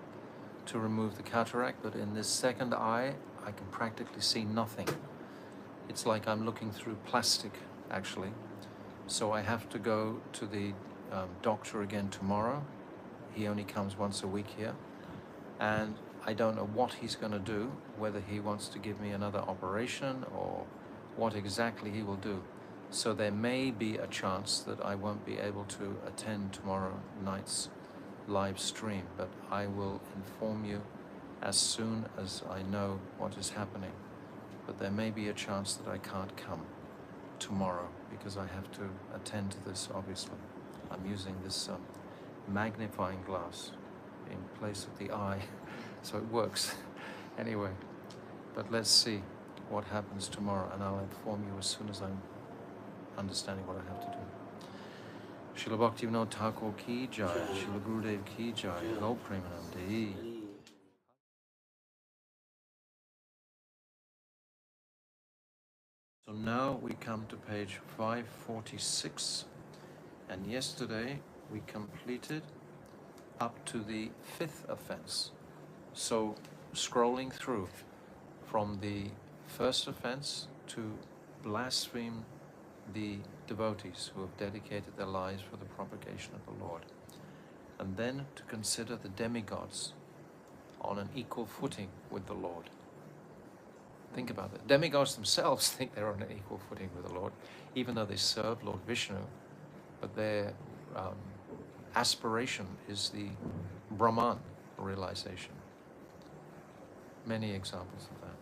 to remove the cataract, but in this second eye I can practically see nothing. It's like I'm looking through plastic, actually. So I have to go to the doctor again tomorrow. He only comes once a week here, and I don't know what he's going to do, whether he wants to give me another operation or what exactly he will do. So there may be a chance that I won't be able to attend tomorrow night's live stream, but I will inform you as soon as I know what is happening. But there may be a chance that I can't come tomorrow because I have to attend to this, obviously. I'm using this magnifying glass in place of the eye, so it works anyway. But let's see what happens tomorrow, and I'll inform you as soon as I'm understanding what I have to do. Srila Bhaktivinoda Thakur ki jai, Srila Gurudev ki jai, Gaur Premanande. So now we come to page 546, and yesterday we completed up to the 5th offense. So scrolling through from the first offense to blaspheme the devotees who have dedicated their lives for the propagation of the Lord, and then to consider the demigods on an equal footing with the Lord. Think about it. Demigods themselves think they're on an equal footing with the Lord, even though they serve Lord Vishnu, but their aspiration is the Brahman realization. Many examples of that.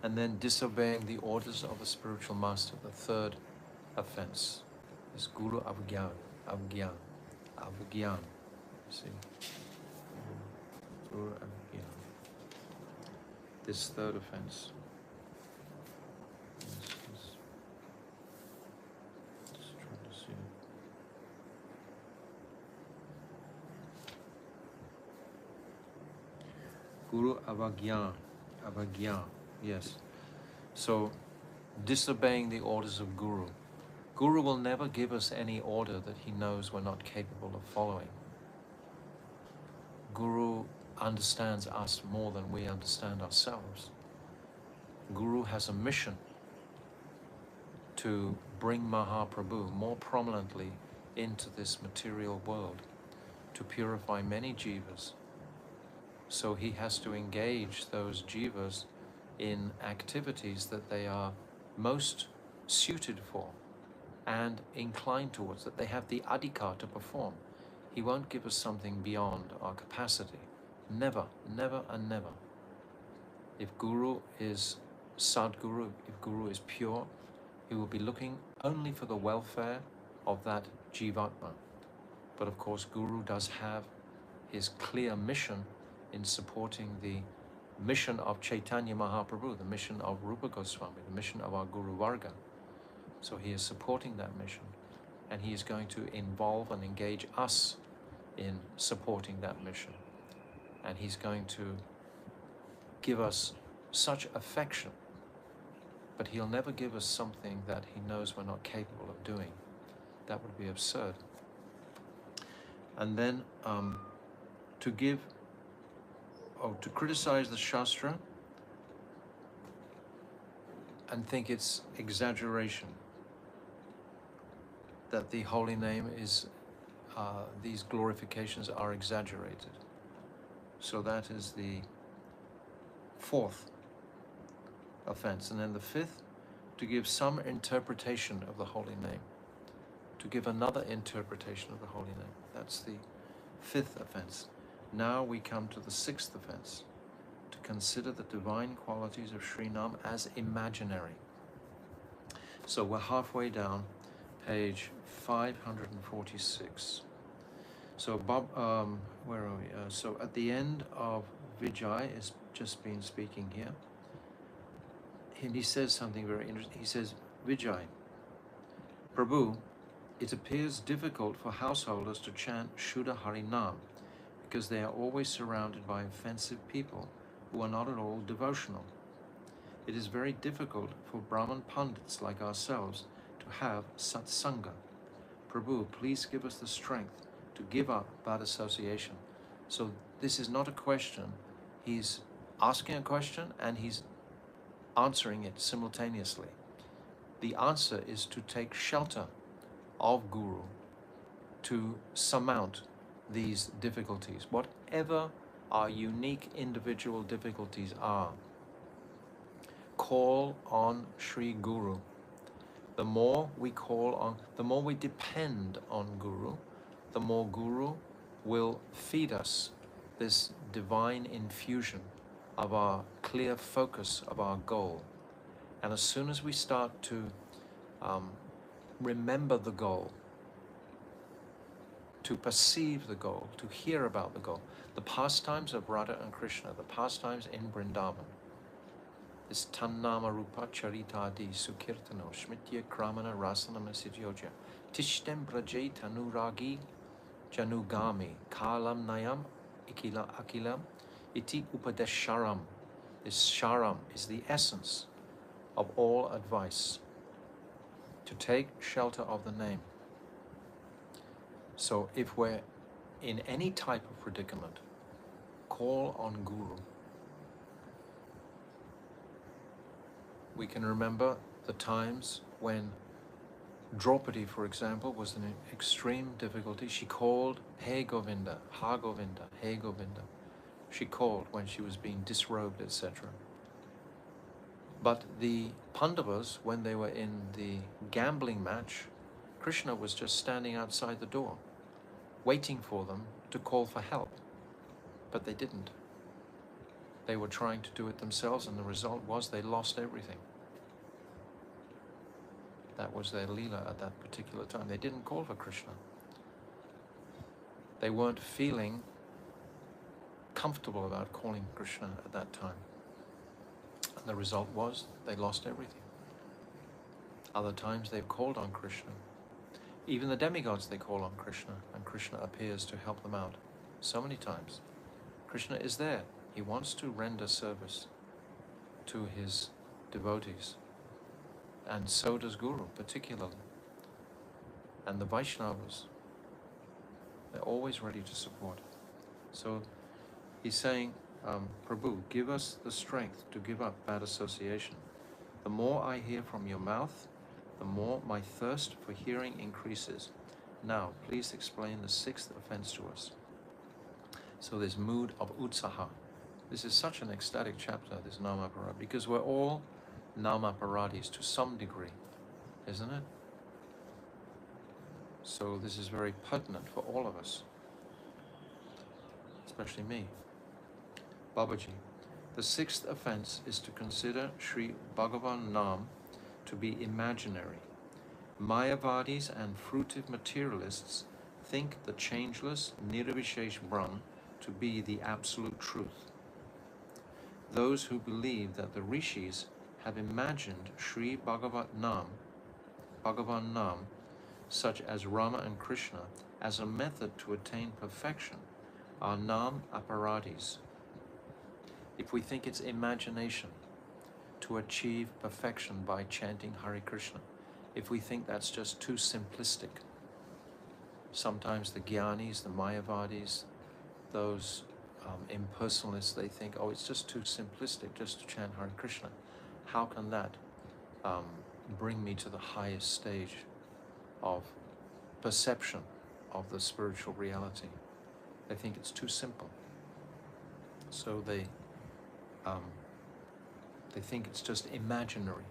And then disobeying the orders of the spiritual master, the third offense, is Guru Avgyan, Avgyan, Avgyan. See? Guru Avgyan. This third offense. Just trying to see. Guru avagya. Avagya, yes. So, disobeying the orders of Guru. Guru will never give us any order that he knows we're not capable of following. Guru understands us more than we understand ourselves. Guru has a mission to bring Mahaprabhu more prominently into this material world, to purify many jivas. So he has to engage those jivas in activities that they are most suited for and inclined towards, that they have the adhikar to perform. He won't give us something beyond our capacity. Never, never and never. If Guru is Sadguru, if Guru is pure, he will be looking only for the welfare of that Jivatma. But of course, Guru does have his clear mission in supporting the mission of Chaitanya Mahaprabhu, the mission of Rupa Goswami, the mission of our Guru Varga. So he is supporting that mission, and he is going to involve and engage us in supporting that mission. And he's going to give us such affection, but he'll never give us something that he knows we're not capable of doing. That would be absurd. And then to criticize the Shastra and think it's exaggeration, that the holy name is, these glorifications are exaggerated. So that is the fourth offense. And then the fifth, to give some interpretation of the holy name, to give another interpretation of the holy name. That's the fifth offense. Now we come to the sixth offense, to consider the divine qualities of Sri Nam as imaginary. So we're halfway down, page 546. So where are we? So at the end of Vijay has just been speaking here, and he says something very interesting. He says, Vijay, Prabhu, it appears difficult for householders to chant Shuddha Harinam because they are always surrounded by offensive people who are not at all devotional. It is very difficult for Brahman Pandits like ourselves to have satsanga. Prabhu, please give us the strength to give up bad association. So this is not a question. He's asking a question and he's answering it simultaneously. The answer is to take shelter of Guru, to surmount these difficulties, whatever our unique individual difficulties are. Call on Sri Guru. The more we call on, the more we depend on Guru, the more Guru will feed us this divine infusion of our clear focus of our goal. And as soon as we start to remember the goal, to perceive the goal, to hear about the goal, the pastimes of Radha and Krishna, the pastimes in Vrindavan, this Tannama Rupa Charitadi Sukirtano Shmitya Kramana Rasana Masijyoja Tishtem Braje Tanuragi Janugami Kalam Nayam Akilam Iti Upadesharam. This Sharam is the essence of all advice, to take shelter of the name. So if we're in any type of predicament, call on Guru. We can remember the times when Draupadi, for example, was in extreme difficulty. She called, Hey Govinda, Ha Govinda, Hey Govinda. She called when she was being disrobed, etc. But the Pandavas, when they were in the gambling match, Krishna was just standing outside the door, waiting for them to call for help. But they didn't. They were trying to do it themselves, and the result was they lost everything. That was their Leela at that particular time. They didn't call for Krishna. They weren't feeling comfortable about calling Krishna at that time. And the result was they lost everything. Other times they've called on Krishna. Even the demigods, they call on Krishna, and Krishna appears to help them out. So many times. Krishna is there. He wants to render service to his devotees, and so does Guru particularly, and the Vaishnavas. They're always ready to support. So he's saying, Prabhu, give us the strength to give up bad association. The more I hear from your mouth, the more my thirst for hearing increases. Now, please explain the sixth offense to us. So this mood of utsaha. This is such an ecstatic chapter, this Namaparad, because we're all Namaparadis to some degree, isn't it? So this is very pertinent for all of us, especially me. Babaji, the sixth offense is to consider Sri Bhagavan Nam to be imaginary. Mayavadis and fruitive materialists think the changeless Nirvishesh Brahm to be the absolute truth. Those who believe that the rishis have imagined Sri Bhagavan Nam, such as Rama and Krishna, as a method to attain perfection, are Nam Aparadis. If we think it's imagination to achieve perfection by chanting Hare Krishna, if we think that's just too simplistic, sometimes the Gyanis, the Mayavadis, those impersonalists, they think, oh, it's just too simplistic just to chant Hare Krishna. How can that bring me to the highest stage of perception of the spiritual reality? They think it's too simple. So they think it's just imaginary.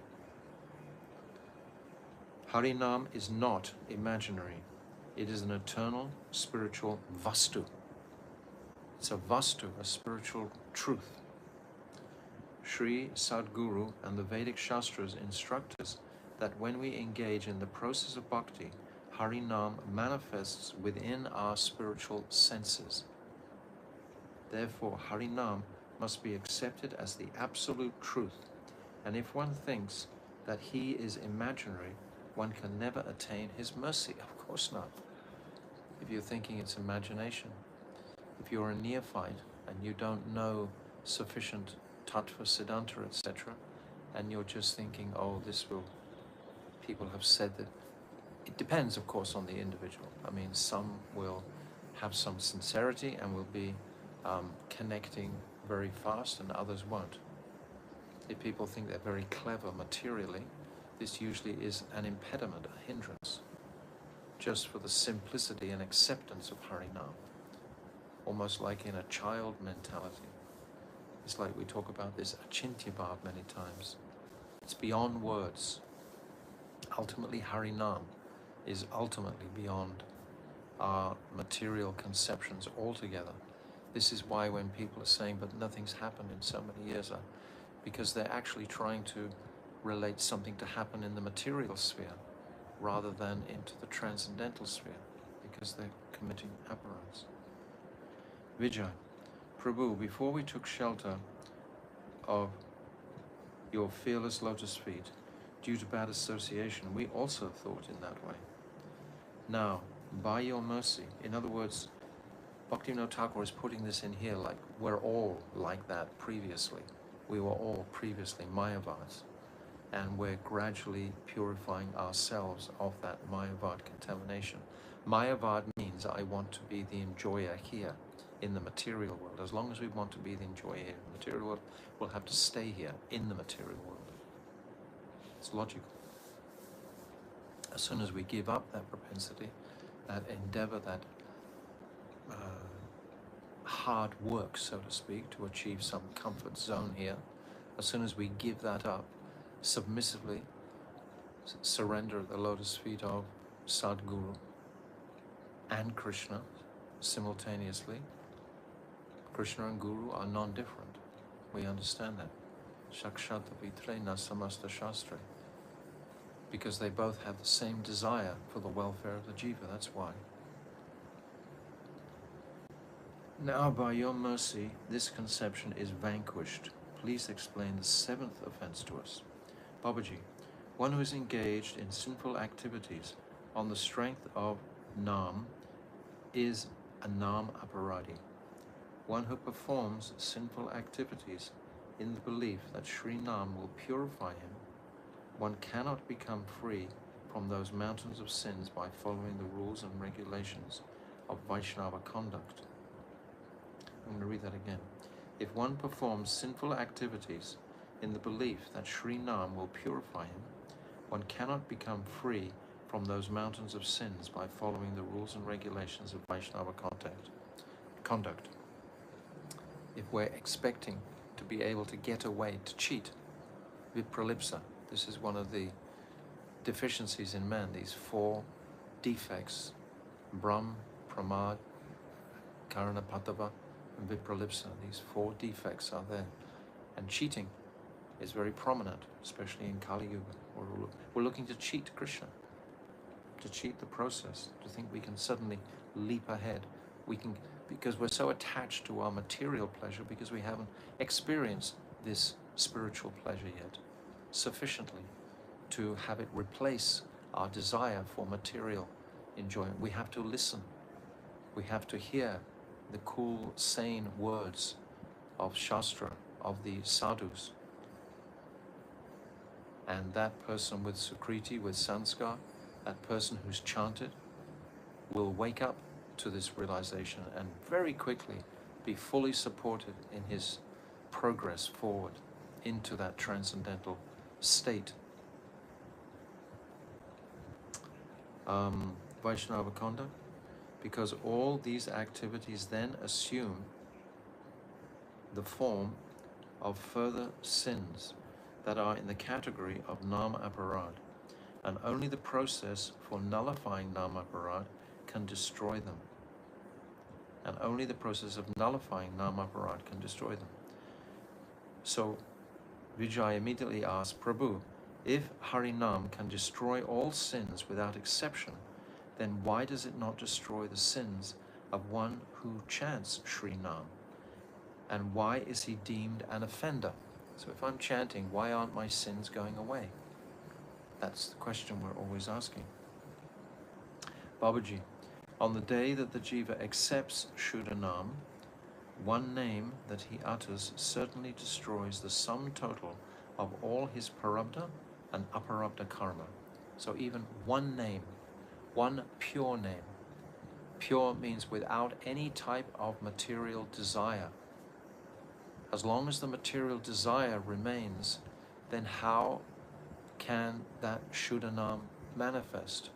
Harinam is not imaginary. It is an eternal spiritual vastu. It's a vastu, a spiritual truth. Sri Sadguru and the Vedic Shastras instruct us that when we engage in the process of bhakti, Harinam manifests within our spiritual senses. Therefore, Harinam must be accepted as the absolute truth, and if one thinks that he is imaginary, one can never attain his mercy. Of course not. If you're thinking it's imagination, if you're a neophyte and you don't know sufficient tattva, siddhanta, etc., and you're just thinking, oh, people have said that. It depends, of course, on the individual. I mean, some will have some sincerity and will be connecting very fast, and others won't. If people think they're very clever materially, this usually is an impediment, a hindrance, just for the simplicity and acceptance of Harinam. Almost like in a child mentality. It's like we talk about this Achintya Bhav many times. It's beyond words. Ultimately, Harinam is ultimately beyond our material conceptions altogether. This is why when people are saying, but nothing's happened in so many years, because they're actually trying to relate something to happen in the material sphere rather than into the transcendental sphere, because they're committing aberrance. Vijay, Prabhu, before we took shelter of your fearless lotus feet, due to bad association, we also thought in that way. Now, by your mercy, in other words, Bhaktivinoda Thakur is putting this in here like we're all like that previously. We were all previously Mayavas, and we're gradually purifying ourselves of that Mayavad contamination. Mayavad means I want to be the enjoyer here in the material world. As long as we want to be the enjoyer here in the material world, we'll have to stay here in the material world. It's logical. As soon as we give up that propensity, that endeavor, that hard work, so to speak, to achieve some comfort zone here, as soon as we give that up, submissively surrender at the lotus feet of Sadguru and Krishna simultaneously. Krishna and Guru are non-different. We understand that. Shakshata vitre na samasta shastre. Because they both have the same desire for the welfare of the jiva, that's why. Now, by your mercy, this conception is vanquished. Please explain the seventh offense to us. Babaji, one who is engaged in sinful activities on the strength of Nam is a Nam Aparadi. one who performs sinful activities in the belief that Sri Nam will purify him, one cannot become free from those mountains of sins by following the rules and regulations of Vaishnava conduct. I'm going to read that again. If one performs sinful activities in the belief that Sri Nam will purify him, one cannot become free from those mountains of sins by following the rules and regulations of Vaishnava conduct. If we're expecting to be able to get away, to cheat, vipralipsa, this is one of the deficiencies in man, these 4 defects, Brahm, Pramad, Karana Patava, and vipralipsa. These 4 defects are there. And cheating is very prominent, especially in Kali Yuga. We're looking to cheat Krishna, to cheat the process, to think we can suddenly leap ahead. We can, because we're so attached to our material pleasure, because we haven't experienced this spiritual pleasure yet sufficiently to have it replace our desire for material enjoyment. We have to listen. We have to hear the cool, sane words of Shastra, of the sadhus. And that person with Sukriti, with Sanskar, that person who's chanted, will wake up to this realization and very quickly be fully supported in his progress forward into that transcendental state. Vaishnava conduct, because all these activities then assume the form of further sins that are in the category of Nama Aparad, and only the process for nullifying Nama Aparad can destroy them. And only the process of nullifying Nama Aparad can destroy them. So Vijay immediately asked, Prabhu, if Harinam can destroy all sins without exception, then why does it not destroy the sins of one who chants Sri Nam? And why is he deemed an offender? So if I'm chanting, why aren't my sins going away? That's the question we're always asking. Babaji, on the day that the jiva accepts Shuddhanam, one name that he utters certainly destroys the sum total of all his parabdha and aparabdha karma. So even one name, one pure name. Pure means without any type of material desire. As long as the material desire remains, then how can that Shuddhanam manifest?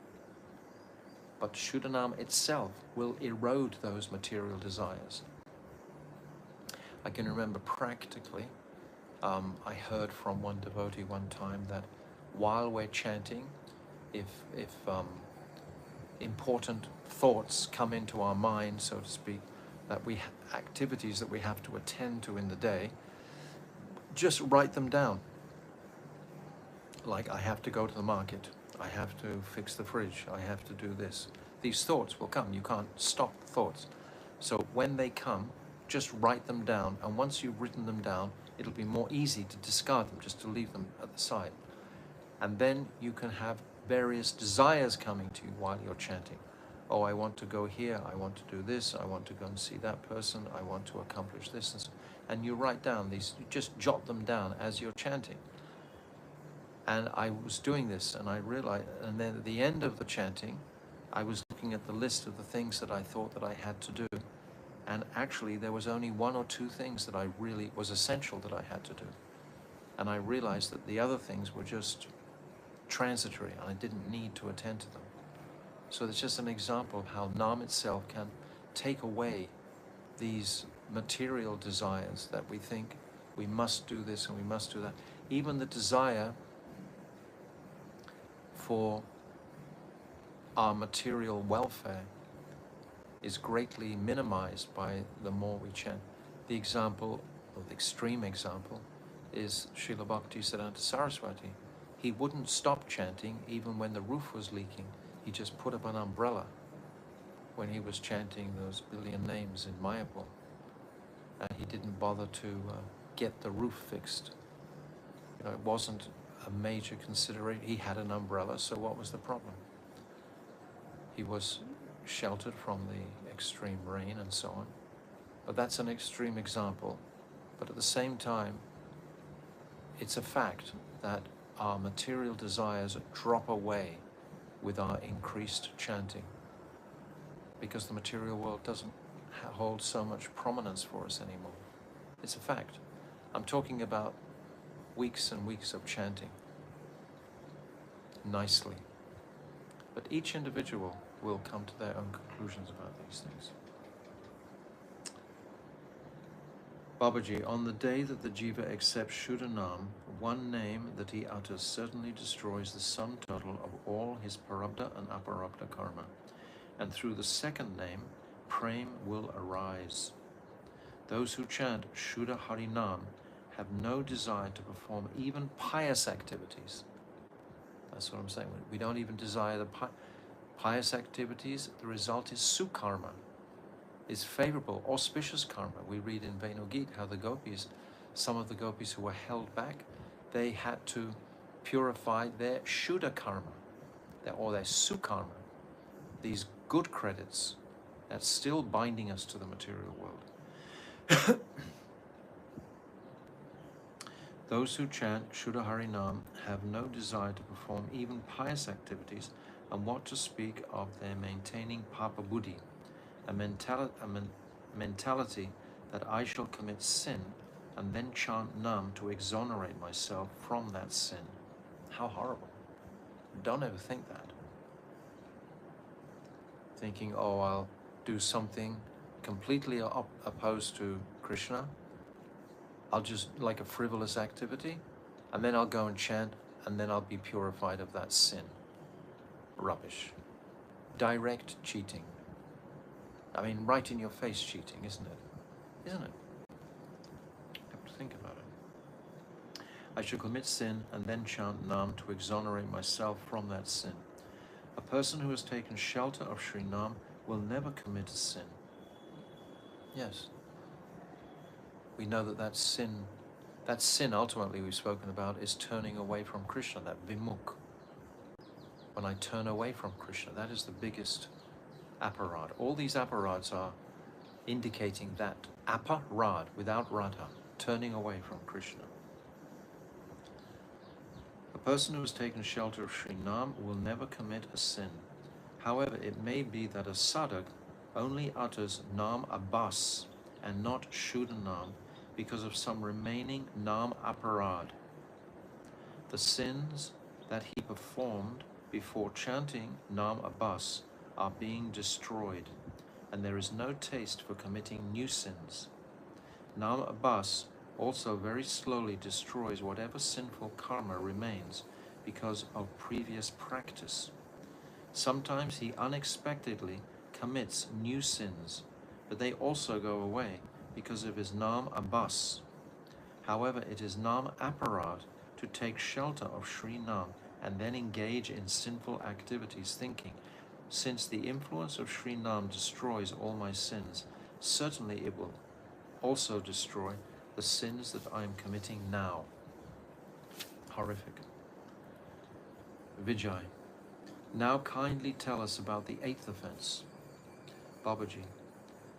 But Shuddhanam itself will erode those material desires. I can remember practically, I heard from one devotee one time that while we're chanting, if important thoughts come into our mind, so to speak, that activities that we have to attend to in the day, just write them down. Like, I have to go to the market, I have to fix the fridge, I have to do this. These thoughts will come, you can't stop thoughts. So when they come, just write them down, and once you've written them down, it'll be more easy to discard them, just to leave them at the side. And then you can have various desires coming to you while you're chanting. Oh, I want to go here, I want to do this, I want to go and see that person, I want to accomplish this, and you write down these, you just jot them down as you're chanting. And I was doing this, and I realized, and then at the end of the chanting, I was looking at the list of the things that I thought that I had to do, and actually there was only 1 or 2 things that I really was essential that I had to do. And I realized that the other things were just transitory, and I didn't need to attend to them. So it's just an example of how Nam itself can take away these material desires that we think we must do this and we must do that. Even the desire for our material welfare is greatly minimized by the more we chant. The example, or the extreme example, is Srila Bhaktisiddhanta Saraswati. He wouldn't stop chanting even when the roof was leaking. He just put up an umbrella when he was chanting those billion names in Mayapur. And he didn't bother to get the roof fixed. You know, it wasn't a major consideration. He had an umbrella, so what was the problem? He was sheltered from the extreme rain and so on. But that's an extreme example. But at the same time, it's a fact that our material desires drop away with our increased chanting, because the material world doesn't hold so much prominence for us anymore. It's a fact. I'm talking about weeks and weeks of chanting nicely. But each individual will come to their own conclusions about these things. Babaji, on the day that the jiva accepts Shuddhanam, one name that he utters certainly destroys the sum total of all his parabdha and aparabdha karma. And through the second name, prem will arise. Those who chant Shuddha Harinam have no desire to perform even pious activities. That's what I'm saying. We don't even desire the pious activities. The result is sukarma, is favorable, auspicious karma. We read in Venu Gita how the gopis, some of the gopis who were held back, they had to purify their Shuddha karma, or their sukarma, these good credits that's still binding us to the material world. Those who chant Shuddha Harinam have no desire to perform even pious activities, and what to speak of their maintaining Papa Buddhi, a mentality that I shall commit sin and then chant Nam to exonerate myself from that sin. How horrible. Don't ever think that. Thinking, oh, I'll do something completely opposed to Krishna. I'll just, like a frivolous activity, and then I'll go and chant, and then I'll be purified of that sin. Rubbish. Direct cheating. I mean, right in your face cheating, isn't it? Isn't it? You have to think about it. I shall commit sin and then chant Nam to exonerate myself from that sin. A person who has taken shelter of Sri Nam will never commit a sin. Yes. We know that sin ultimately we've spoken about is turning away from Krishna, that vimukh. When I turn away from Krishna, that is the biggest aparad. All these aparads are indicating that. Aparad, without radha, turning away from Krishna. A person who has taken shelter of Sri Nam will never commit a sin. However, it may be that a sadhak only utters Nam Abbas and not Shuddhanam because of some remaining Nam Aparad. The sins that he performed before chanting Nam Abbas are being destroyed, and there is no taste for committing new sins. Nam Abbas also very slowly destroys whatever sinful karma remains because of previous practice. Sometimes he unexpectedly commits new sins, but they also go away because of his Nam Abbas. However, it is Nam Aparad to take shelter of Sri Nam and then engage in sinful activities, thinking, since the influence of Sri Nam destroys all my sins, certainly it will also destroy the sins that I am committing now. Horrific. Vijay, now kindly tell us about the 8th offense. Babaji,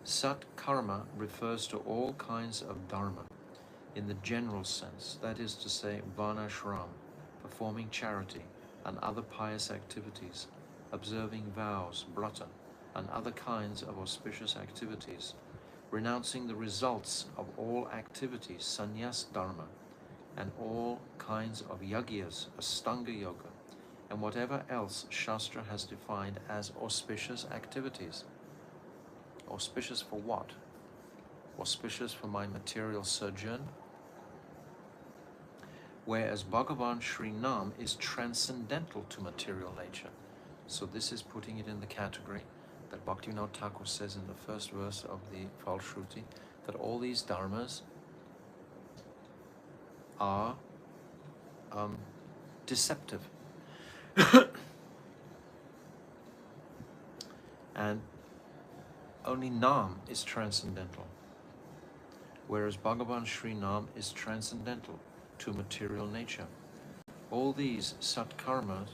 Sat karma refers to all kinds of dharma in the general sense, that is to say, varnashram, performing charity and other pious activities, observing vows, brata, and other kinds of auspicious activities, renouncing the results of all activities, sannyas dharma, and all kinds of yagyas, astanga yoga, and whatever else Shastra has defined as auspicious activities. Auspicious for what? Auspicious for my material sojourn? Whereas Bhagavan Sri Nam is transcendental to material nature. So this is putting it in the category that Bhaktivinoda Thakur says in the first verse of the Falshruti, that all these dharmas are deceptive. And only Nam is transcendental, whereas Bhagavan Sri Nam is transcendental to material nature. All these satkarma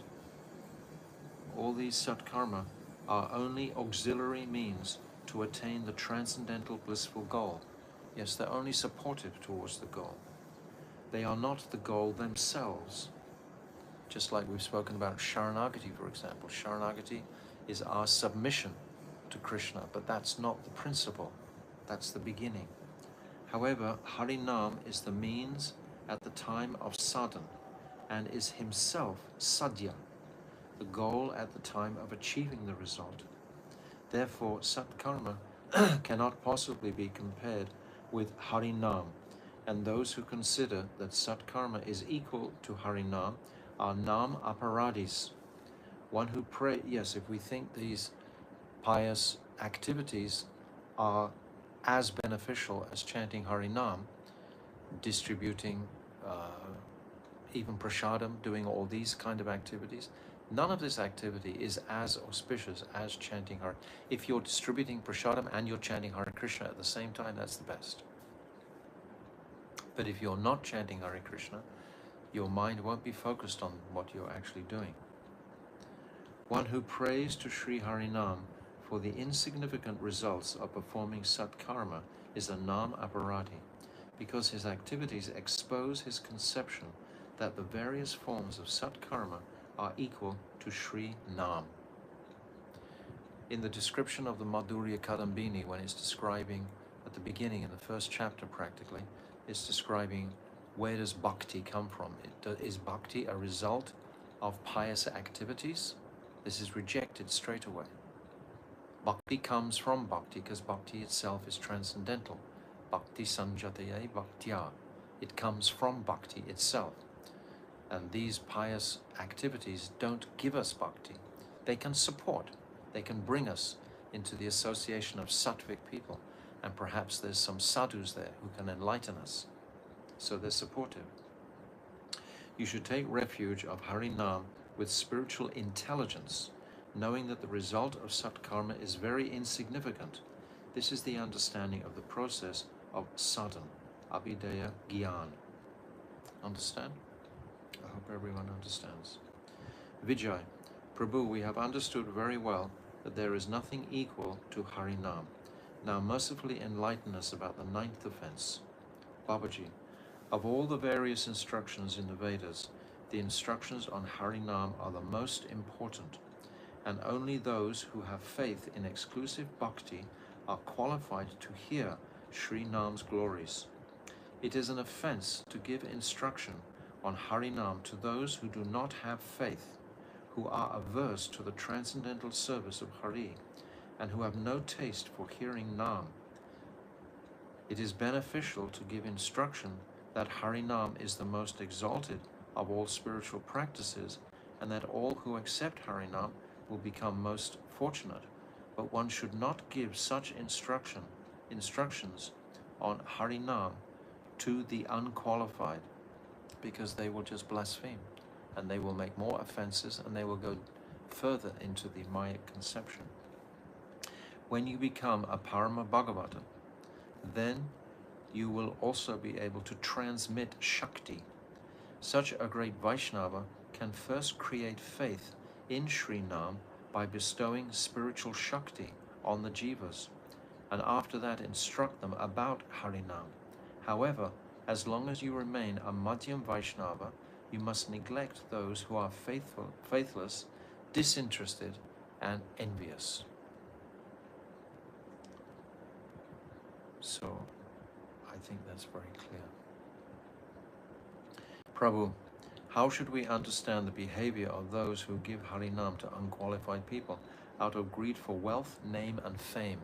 are only auxiliary means to attain the transcendental blissful goal. Yes, they're only supportive towards the goal. They are not the goal themselves. Just like we've spoken about Sharanagati, for example. Sharanagati is our submission to Krishna, but that's not the principle. That's the beginning. However, Harinam is the means at the time of sadhana and is himself sadhya, the goal at the time of achieving the result. Therefore, Satkarma cannot possibly be compared with Harinam, and those who consider that Satkarma is equal to Harinam are Nam Aparadis. One who prays, yes, if we think these pious activities are as beneficial as chanting Harinam, distributing even prasadam, doing all these kind of activities, none of this activity is as auspicious as chanting Hare. If you're distributing prasadam and you're chanting Hare Krishna at the same time, that's the best. But if you're not chanting Hare Krishna, your mind won't be focused on what you're actually doing. One who prays to Sri Harinam for the insignificant results of performing Satkarma is a Nam Aparati, because his activities expose his conception that the various forms of Satkarma are equal to Sri Nam. In the description of the Madhurya Kadambini, when it's describing at the beginning, in the first chapter practically, it's describing where does bhakti come from. Is bhakti a result of pious activities? This is rejected straight away. Bhakti comes from bhakti because bhakti itself is transcendental. Bhakti sanjataye bhaktya. It comes from bhakti itself. And these pious activities don't give us bhakti. They can support, they can bring us into the association of sattvic people. And perhaps there's some sadhus there who can enlighten us. So they're supportive. You should take refuge of Harinam with spiritual intelligence, knowing that the result of Satkarma is very insignificant. This is the understanding of the process of sadhana, abhidaya gyan. Understand? I hope everyone understands. Vijay, Prabhu, we have understood very well that there is nothing equal to Harinam. Now mercifully enlighten us about the 9th offense. Babaji, of all the various instructions in the Vedas, the instructions on Harinam are the most important, and only those who have faith in exclusive bhakti are qualified to hear Sri Nam's glories. It is an offense to give instruction on Harinam to those who do not have faith, who are averse to the transcendental service of Hari, and who have no taste for hearing Nam. It is beneficial to give instruction that Harinam is the most exalted of all spiritual practices, and that all who accept Harinam will become most fortunate. But one should not give such instructions on Harinam to the unqualified, because they will just blaspheme, and they will make more offenses, and they will go further into the Maya conception. When you become a Parama Bhagavata, then you will also be able to transmit Shakti. Such a great Vaishnava can first create faith in Sri Nam by bestowing spiritual Shakti on the Jivas, and after that instruct them about Harinam. However, as long as you remain a Madhyam Vaishnava, you must neglect those who are faithless, disinterested, and envious. So, I think that's very clear. Prabhu, how should we understand the behavior of those who give Harinam to unqualified people out of greed for wealth, name, and fame?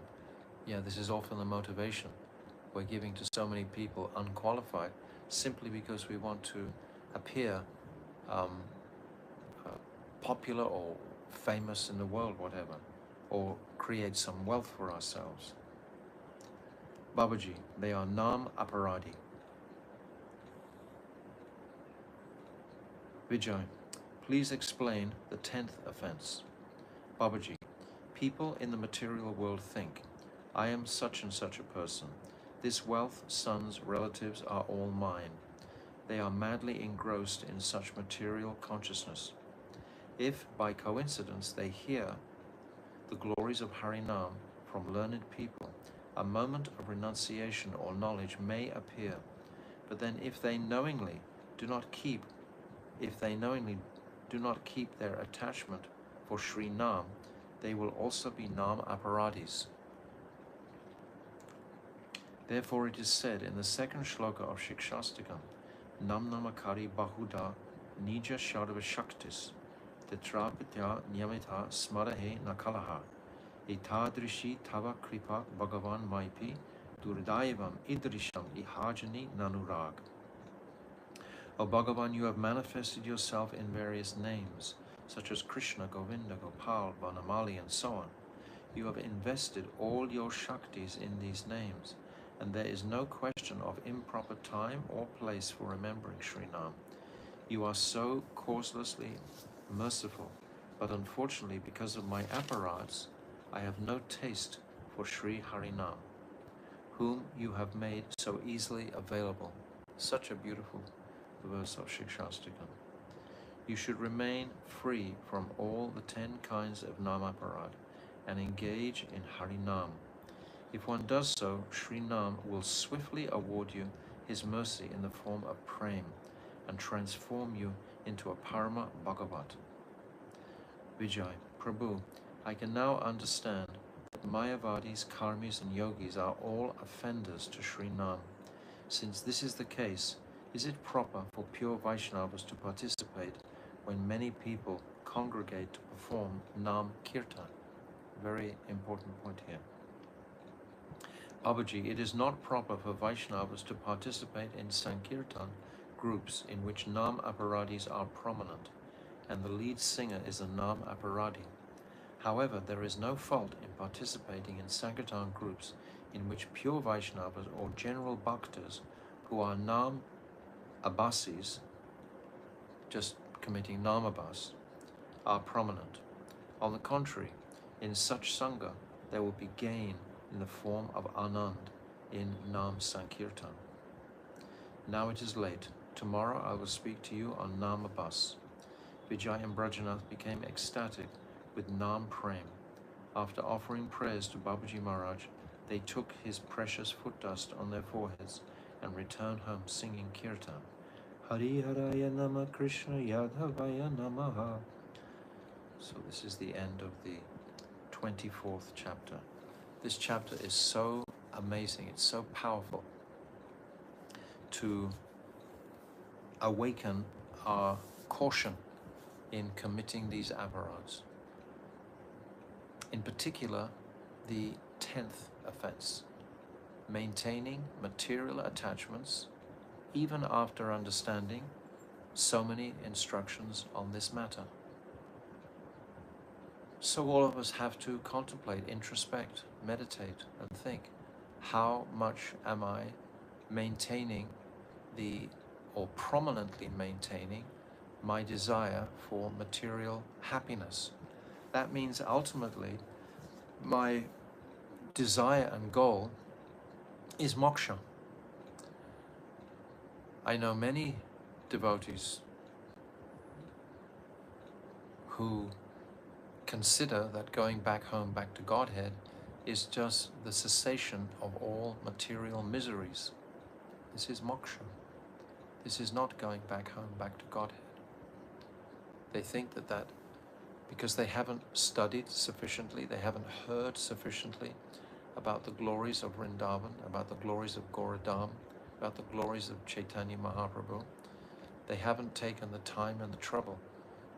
Yeah, this is often the motivation. We're giving to so many people unqualified simply because we want to appear popular or famous in the world, whatever, or create some wealth for ourselves. Babaji, they are Nam Aparadi. Vijay, please explain the 10th offense. Babaji, people in the material world think, I am such and such a person. This wealth, sons, relatives are all mine. They are madly engrossed in such material consciousness. If by coincidence they hear the glories of Harinam from learned people, a moment of renunciation or knowledge may appear, but then if they knowingly do not keep their attachment for Sri Nam, they will also be Nam aparadis. Therefore it is said in the second shloka of Shikshastakam, Nam namakari bahuda nija shadava shaktis, tetrapitya niyamita smarahe nakalaha, etadrishi tava kripa bhagavan maipi, durdaivam idrisham ihajani nanurag. O Bhagavan, you have manifested yourself in various names, such as Krishna, Govinda, Gopal, Vanamali, and so on. You have invested all your Shaktis in these names, and there is no question of improper time or place for remembering Sri Nam. You are so causelessly merciful, but unfortunately, because of my apparatus, I have no taste for Sri Harinam, whom you have made so easily available. Such a beautiful verse of Shikshastakam. You should remain free from all the 10 kinds of Namaparad and engage in Harinam. If one does so, Sri Nam will swiftly award you his mercy in the form of Prem and transform you into a Parama Bhagavat. Vijay, Prabhu, I can now understand that Mayavadis, Karmis and Yogis are all offenders to Sri Nam. Since this is the case, is it proper for pure Vaishnavas to participate when many people congregate to perform Nam Kirtan? Very important point here. Babaji, it is not proper for Vaishnavas to participate in Sankirtan groups in which Nam Aparadis are prominent, and the lead singer is a Nam Aparadi. However, there is no fault in participating in Sankirtan groups in which pure Vaishnavas or general Bhaktas who are Nam Abbasis, just committing Namabas, are prominent. On the contrary, in such Sangha, there will be gain in the form of Anand in Nam Sankirtan. Now it is late. Tomorrow I will speak to you on Namabas. Vijay and Brajanath became ecstatic with Nam Prem. After offering prayers to Babaji Maharaj, they took his precious foot dust on their foreheads and returned home singing Kirtan. Hari Haraya Nama Krishna Yadhavaya Namaha. So this is the end of the 24th chapter. This chapter is so amazing, it's so powerful to awaken our caution in committing these aparats. In particular, the 10th offense, maintaining material attachments even after understanding so many instructions on this matter. So all of us have to contemplate, introspect, meditate, and think, how much am I maintaining or prominently maintaining my desire for material happiness? That means ultimately my desire and goal is moksha. I know many devotees who consider that going back home, back to Godhead, is just the cessation of all material miseries. This is moksha. This is not going back home, back to Godhead. They think that because they haven't studied sufficiently, they haven't heard sufficiently about the glories of Vrindavan, about the glories of Goradam, about the glories of Chaitanya Mahaprabhu, they haven't taken the time and the trouble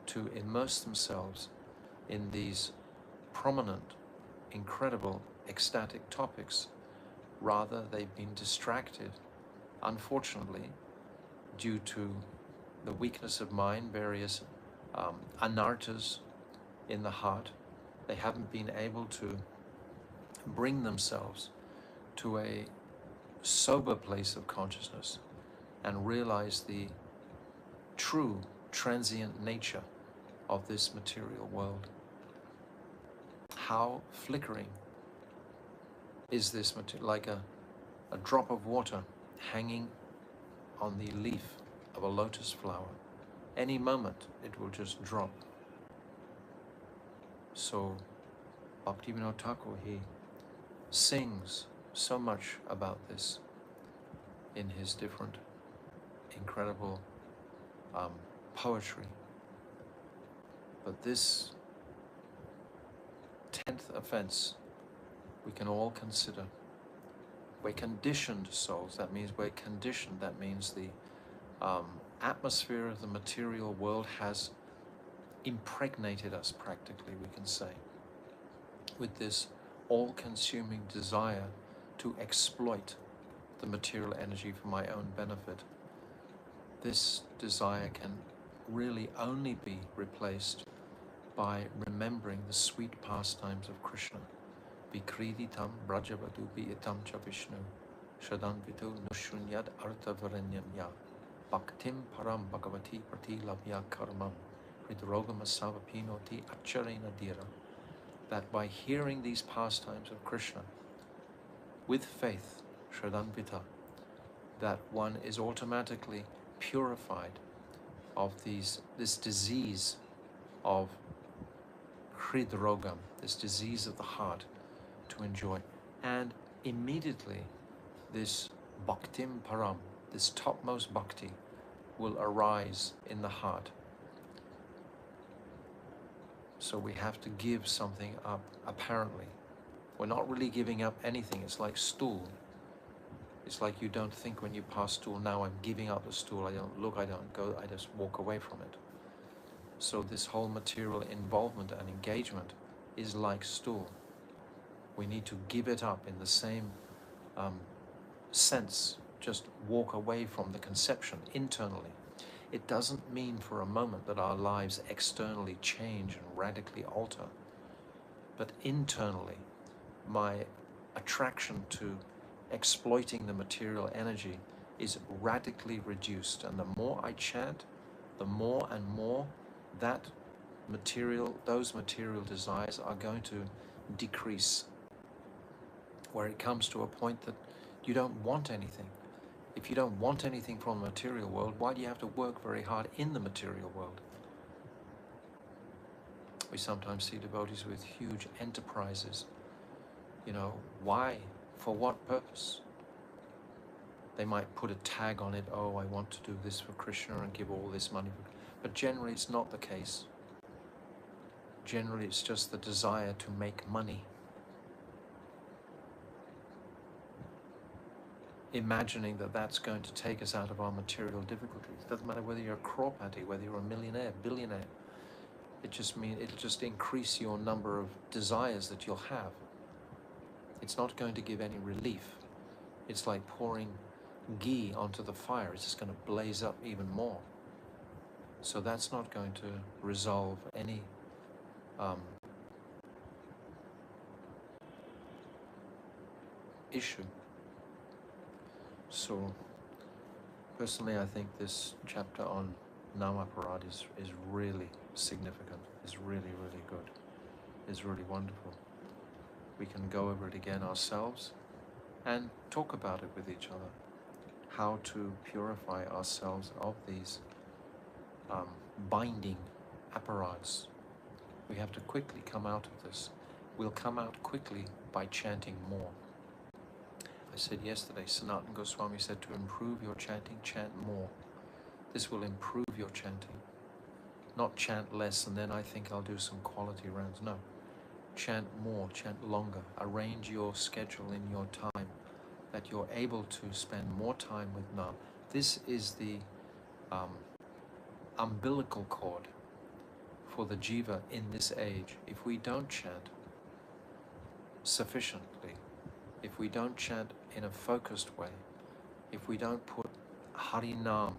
to immerse themselves in these prominent, incredible, ecstatic topics. Rather, they've been distracted, unfortunately, due to the weakness of mind, various anarthas in the heart. They haven't been able to bring themselves to a sober place of consciousness and realize the true transient nature of this material world. How flickering is this material, like a drop of water hanging on the leaf of a lotus flower. Any moment it will just drop. So Bhaktivinoda Thakur, he sings so much about this in his different incredible poetry. But this 10th offense we can all consider. We're conditioned souls, that means we're conditioned, that means the atmosphere of the material world has impregnated us practically, we can say, with this all-consuming desire to exploit the material energy for my own benefit. This desire can really only be replaced by remembering the sweet pastimes of Krishna. Vikriditam brajavadu itam cha Vishnu shadanvitu nushunyad arthavaranyam ya bhaktim param bhagavati prati labhya karmam hridrogam asavapinoti acharena dira. That by hearing these pastimes of Krishna with faith, shadanvita, that one is automatically purified of this disease of hridrogam, this disease of the heart, to enjoy. And immediately this bhaktim param, this topmost bhakti, will arise in the heart. So we have to give something up, apparently. We're not really giving up anything. It's like stool. It's like you don't think when you pass stool, now I'm giving up the stool. I don't look, I don't go, I just walk away from it. So this whole material involvement and engagement is like stool. We need to give it up in the same sense, just walk away from the conception internally. It doesn't mean for a moment that our lives externally change and radically alter, but internally, my attraction to exploiting the material energy is radically reduced. And the more I chant, the more and more that those material desires are going to decrease, where it comes to a point that you don't want anything. If you don't want anything from the material world, why do you have to work very hard in the material world? We sometimes see devotees with huge enterprises. You know, why? For what purpose? They might put a tag on it, oh, I want to do this for Krishna and give all this money. But generally it's not the case. Generally it's just the desire to make money. Imagining that that's going to take us out of our material difficulties. It doesn't matter whether you're a crorepati, whether you're a millionaire, billionaire. It'll just increase your number of desires that you'll have. It's not going to give any relief. It's like pouring ghee onto the fire. It's just going to blaze up even more. So that's not going to resolve any issue. So personally, I think this chapter on Namaparad is really significant, is really, really good, is really wonderful. We can go over it again ourselves and talk about it with each other, how to purify ourselves of these binding apparatus. We have to quickly come out of this. We'll come out quickly by chanting more. I said yesterday, Sanatana Goswami said, to improve your chanting, chant more. This will improve your chanting. Not chant less and then I think I'll do some quality rounds. No. Chant more, chant longer. Arrange your schedule in your time that you're able to spend more time with Nam. This is the umbilical cord for the jiva in this age. If we don't chant sufficiently, if we don't chant in a focused way, if we don't put Harinam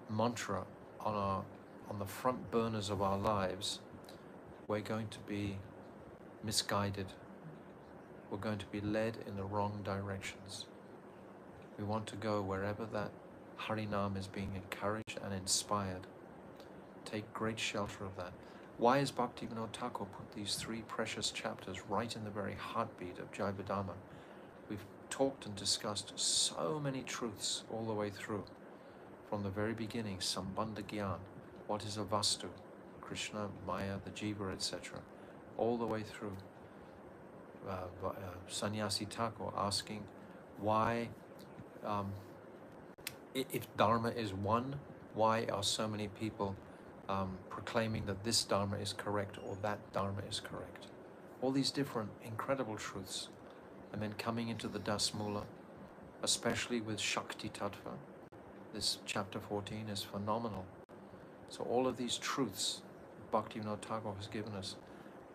mantra on the front burners of our lives, we're going to be misguided. We're going to be led in the wrong directions. We want to go wherever that Harinam is being encouraged and inspired. Take great shelter of that. Why has Bhaktivinoda Thakur put these 3 precious chapters right in the very heartbeat of Jayabadama? We've talked and discussed so many truths all the way through. From the very beginning, Sambandha Gyan, what is a Vastu, Krishna, Maya, the Jiva, etc. All the way through. Sannyasi Thakur asking why, if Dharma is one, why are so many people proclaiming that this Dharma is correct or that Dharma is correct? All these different incredible truths. And then coming into the Das Mula, especially with Shakti Tattva, this chapter 14 is phenomenal. So all of these truths Bhaktivinoda Thakur has given us,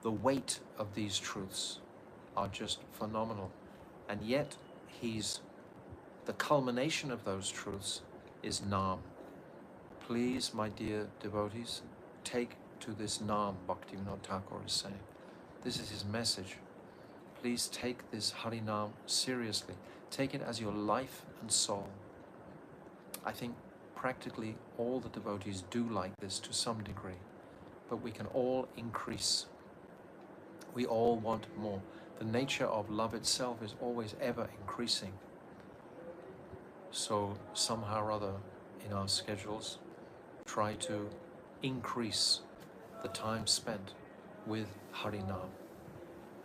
the weight of these truths are just phenomenal. And yet the culmination of those truths is Nam. Please, my dear devotees, take to this Nam, Bhaktivinoda Thakur is saying. This is his message. Please take this Harinam seriously. Take it as your life and soul. I think practically all the devotees do like this to some degree, but we can all increase. We all want more. The nature of love itself is always ever increasing. So somehow or other in our schedules, try to increase the time spent with Harinam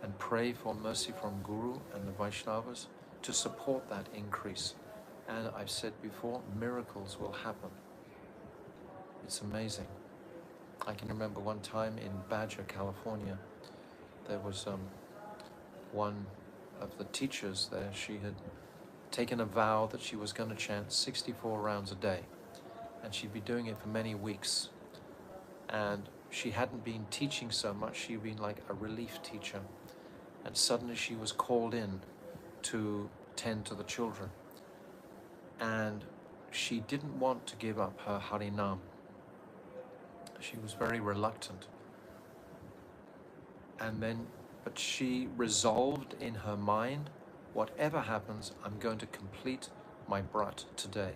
and pray for mercy from Guru and the Vaishnavas to support that increase. And I've said before, miracles will happen. It's amazing. I can remember one time in Badger, California, there was one of the teachers there. She had taken a vow that she was going to chant 64 rounds a day, and she'd be doing it for many weeks. And she hadn't been teaching so much, she'd been like a relief teacher. And suddenly she was called in to tend to the children. And she didn't want to give up her Harinam. She was very reluctant. But she resolved in her mind, whatever happens, I'm going to complete my brat today,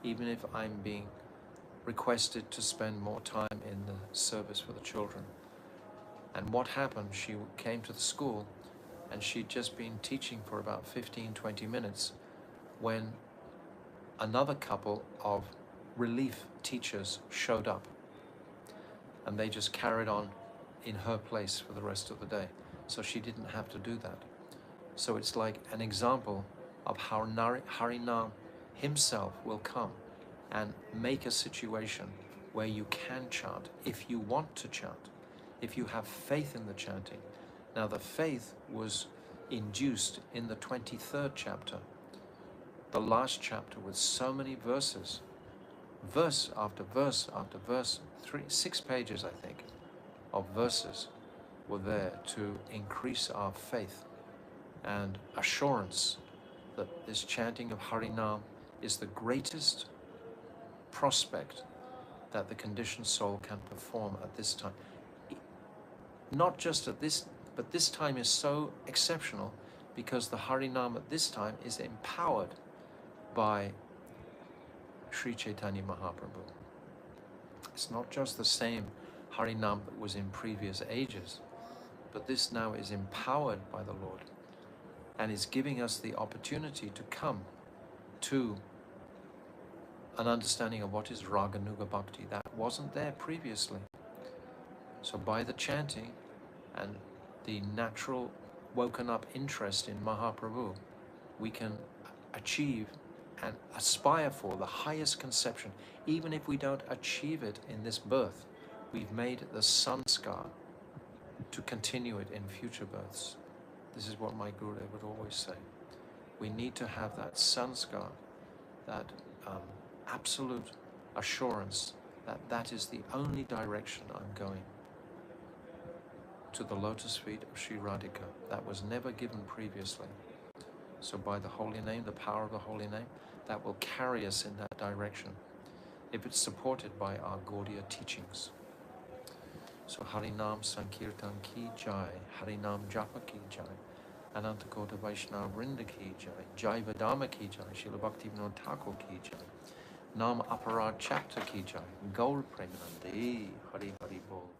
even if I'm being requested to spend more time in the service for the children. And what happened, she came to the school and she'd just been teaching for about 15-20 minutes when another couple of relief teachers showed up, and they just carried on in her place for the rest of the day. So she didn't have to do that. So it's like an example of how Harinam himself will come and make a situation where you can chant if you want to chant, if you have faith in the chanting. Now the faith was induced in the 23rd chapter, the last chapter, with so many verses, verse after verse after verse, 6 pages I think of verses were there to increase our faith and assurance that this chanting of Harinam is the greatest prospect that the conditioned soul can perform at this time. Not just at this, but this time is so exceptional because the Harinam at this time is empowered by Sri Chaitanya Mahaprabhu. It's not just the same Harinam that was in previous ages, but this now is empowered by the Lord and is giving us the opportunity to come to an understanding of what is Raganuga Bhakti. That wasn't there previously. So by the chanting and the natural woken up interest in Mahaprabhu, we can achieve and aspire for the highest conception. Even if we don't achieve it in this birth, we've made the sanskar to continue it in future births. This is what my Gurudev would always say. We need to have that sanskar, that absolute assurance that that is the only direction I'm going, to the lotus feet of Sri Radhika. That was never given previously. So by the holy name, the power of the holy name, that will carry us in that direction, if it's supported by our Gaudiya teachings. So Harinam Sankirtan ki jai, Harinam Japa ki jai, Anantakota Vaishnava Vrinda ki jai, Jai Vedama ki jai, Srila Bhaktivinoda Thakur ki jai, Nam Aparad Chapter ki jai, Gaur Premanande, Hari Hari Bol.